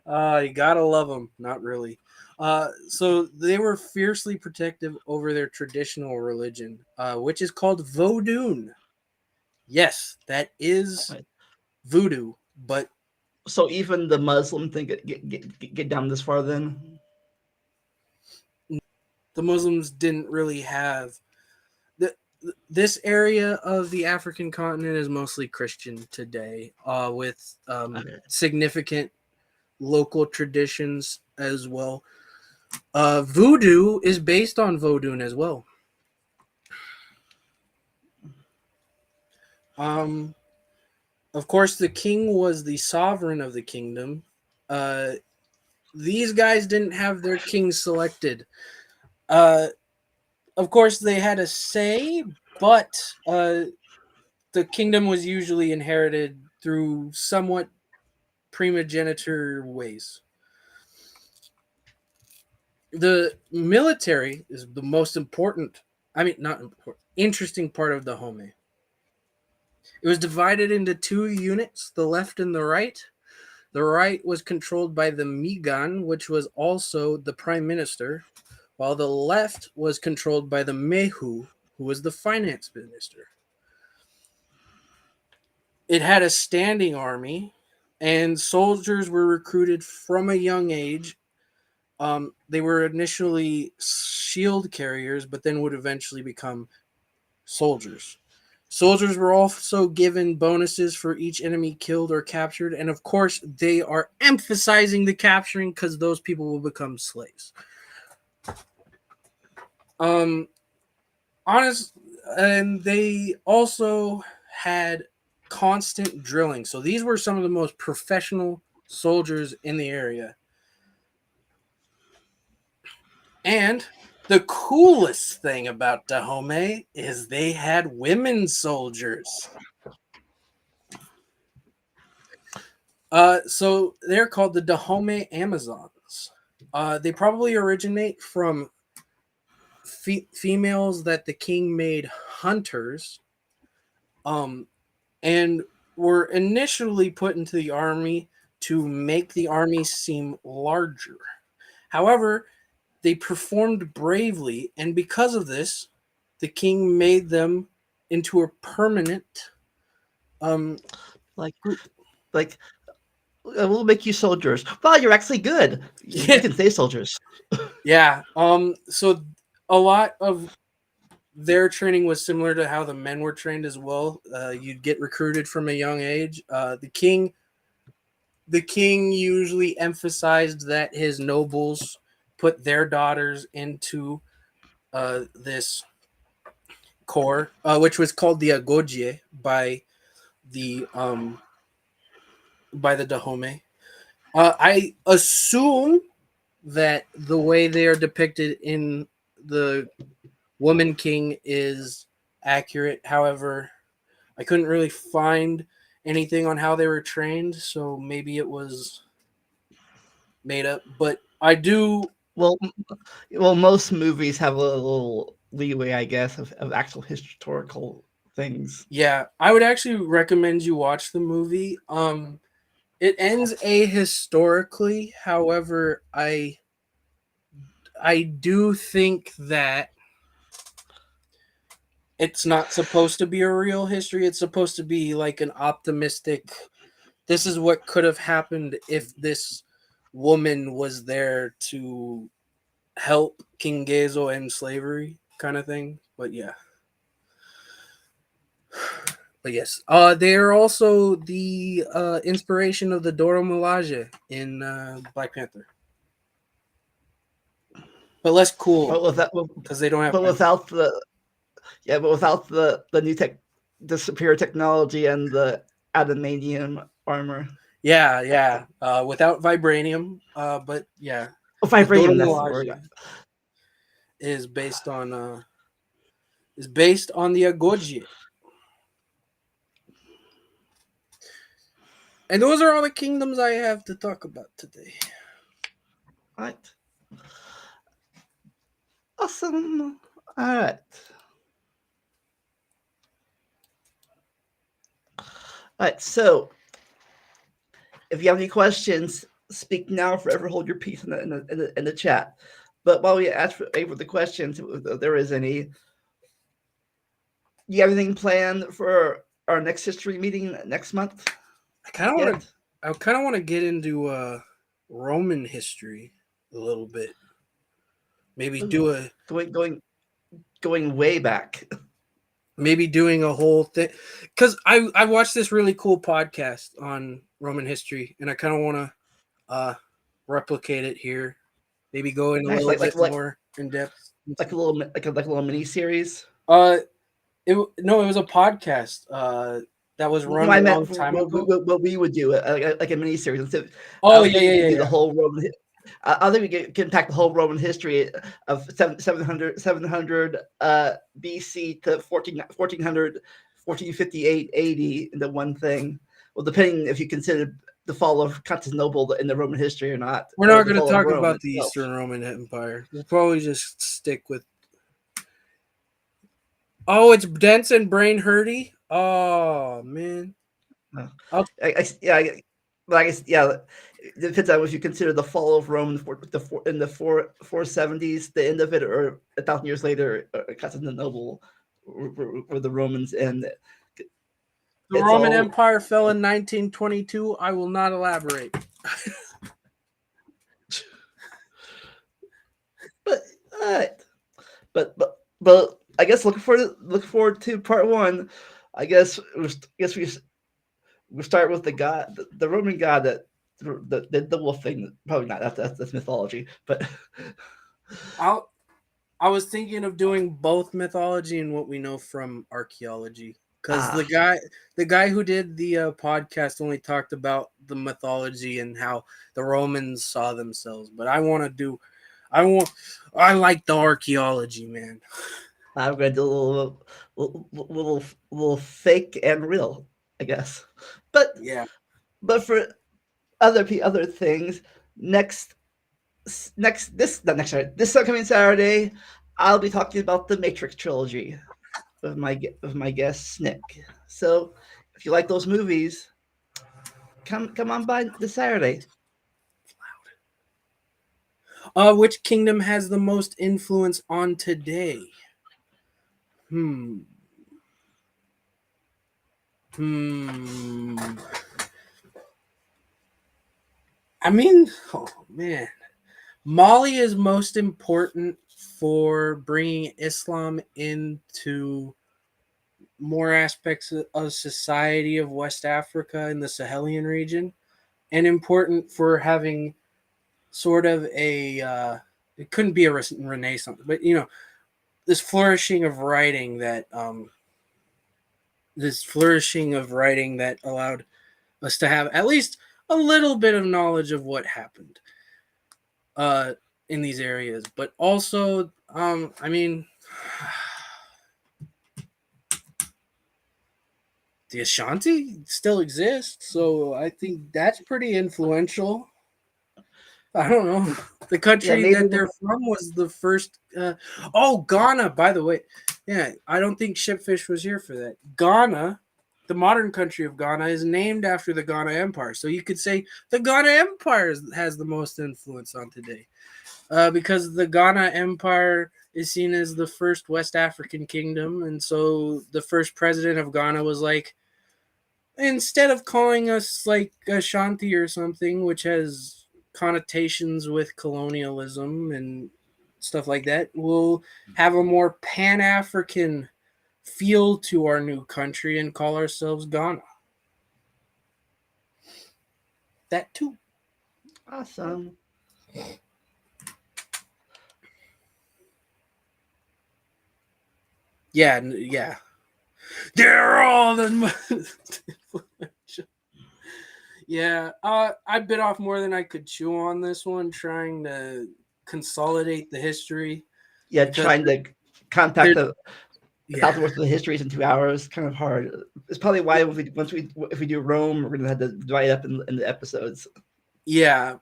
You gotta love them. Not really. So they were fiercely protective over their traditional religion, which is called Vodun. Yes, that is voodoo, but so even the Muslim thing get down this far then. The Muslims didn't really have this area of the African continent is mostly Christian today, with significant local traditions as well. Voodoo is based on Vodun as well. Of course, the king was the sovereign of the kingdom. These guys didn't have their king selected. Of course, they had a say, but the kingdom was usually inherited through somewhat primogeniture ways. The military is the most important, not important, interesting part of Dahomey. It was divided into two units, the left and the right. The right was controlled by the Migan, which was also the prime minister, while the left was controlled by the Mehu, who was the finance minister. It had a standing army, and soldiers were recruited from a young age. They were initially shield carriers, but then would eventually become soldiers. Soldiers were also given bonuses for each enemy killed or captured, and of course, they are emphasizing the capturing because those people will become slaves. And they also had constant drilling. So these were some of the most professional soldiers in the area. And the coolest thing about Dahomey is they had women soldiers. So they're called the Dahomey Amazons. They probably originate from females that the king made hunters, and were initially put into the army to make the army seem larger. However, they performed bravely, and because of this, the king made them into a permanent Like, group. like we'll make you soldiers. Wow, you're actually good. You can stay soldiers. Yeah. So a lot of their training was similar to how the men were trained as well. You'd get recruited from a young age. The king usually emphasized that his nobles put their daughters into this corps, which was called the Agodje the um, by the Dahomey. I assume that the way they are depicted in the Woman King is accurate. However, I couldn't really find anything on how they were trained, so maybe it was made up. But I do. Well, most movies have a little leeway, I guess, of actual historical things. Yeah, I would actually recommend you watch the movie. It ends ahistorically. However, I do think that it's not supposed to be a real history. It's supposed to be like an optimistic. This is what could have happened if this woman was there to help King Gezo end slavery, kind of thing. But yeah. But yes, they are also the inspiration of the Dora Milaje in Black Panther, but less cool But without, because they don't have. but without the but without the new the superior technology and the adamantium armor. Yeah. Without vibranium, but yeah, Oh, the Dora vibranium. That's the word. Milaje is based on the Agoji. And those are all the kingdoms I have to talk about today. Right. Awesome. All right. All right. So, if you have any questions, speak now or forever hold your peace in the chat. But while we ask for the questions, if there is any, you have anything planned for our next history meeting next month? I kind of want to get into Roman history a little bit. Maybe do a going way back. Maybe doing a whole thing, because I watched this really cool podcast on Roman history, and I kind of want to replicate it here. Maybe go in a Nice, little bit more in depth. like a little mini series. It was a podcast that was run I a meant long time ago. what we would do, like a mini series. Instead, Oh I think we could do yeah. the whole Roman. I think we can pack the whole Roman history of 700 BC to 1400, 1458 AD into one thing. Well, depending if you consider the fall of Constantinople in the Roman history or not. We're not the going to fall of talk Rome about the itself. Eastern Roman Empire. We'll probably just stick with. Oh, it's dense and brain hurty. Oh man. I guess, yeah. It depends on if you consider the fall of Rome in the 470s, the end of it, or 1,000 years later, Constantinople, where the Romans end. The Roman Empire fell in 1922. I will not elaborate. But I guess look forward to part one. I guess we start with the Roman god that the wolf thing. Probably not. That's mythology, but. I was thinking of doing both mythology and what we know from archaeology. because the guy who did the podcast only talked about the mythology and how the Romans saw themselves. But I like the archaeology, man. I'm going to do a little fake and real, I guess. But Yeah. for other things, this upcoming Saturday, I'll be talking about the Matrix trilogy with my guest Nick. So if you like those movies, come on by this Saturday. Which kingdom has the most influence on today? Hmm. I mean, oh man, Mali is most important for bringing Islam into more aspects of society of West Africa and the Sahelian region, and important for having sort of a it couldn't be a renaissance, but this flourishing of writing that allowed us to have at least a little bit of knowledge of what happened in these areas. But also, I mean, the Ashanti still exists, so I think that's pretty influential. I don't know. The country that they're from was the first. Ghana, by the way. Yeah, I don't think Shipfish was here for that. Ghana, the modern country of Ghana, is named after the Ghana Empire. So you could say the Ghana Empire has the most influence on today. Because the Ghana Empire is seen as the first West African kingdom. And so the first president of Ghana was like, instead of calling us like Ashanti or something, which has connotations with colonialism and stuff like that, we'll have a more Pan-African feel to our new country and call ourselves Ghana. That too. Awesome. Yeah. They're all the Yeah, I bit off more than I could chew on this one, trying to consolidate the history. Yeah, trying to compact the Yeah. worth of the histories in 2 hours, kind of hard. It's probably why if we do Rome, we're gonna have to divide it up in the episodes. Yeah.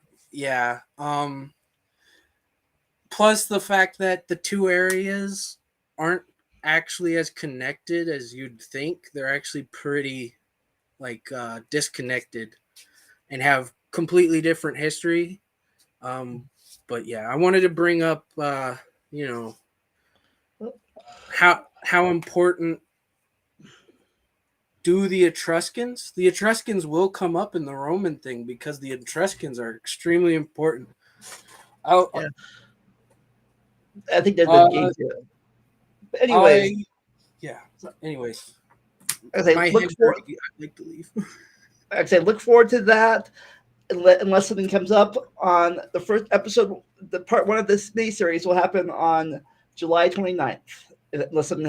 Plus the fact that the two areas aren't actually as connected as you'd think. They're actually pretty disconnected and have completely different history. But yeah, I wanted to bring up how important do the Etruscans will come up in the Roman thing, because the Etruscans are extremely important. Yeah. I think they're the games. But anyways, anyways, I say I'd like to leave. I say look forward to that, unless something comes up on the first episode. The part one of this mini series will happen on July 29th. Unless some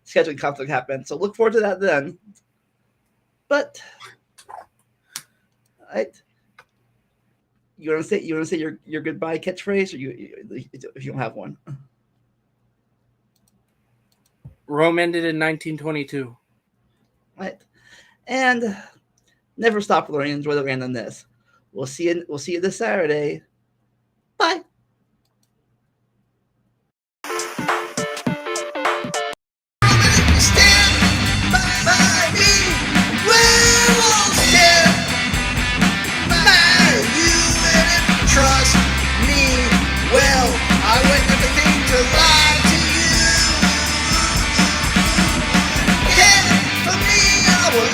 scheduling conflict happens. So look forward to that then. But you want to say your goodbye catchphrase, or if you don't have one. Rome ended in 1922. Right. And never stop learning. Enjoy the randomness. We'll see you this Saturday. Bye.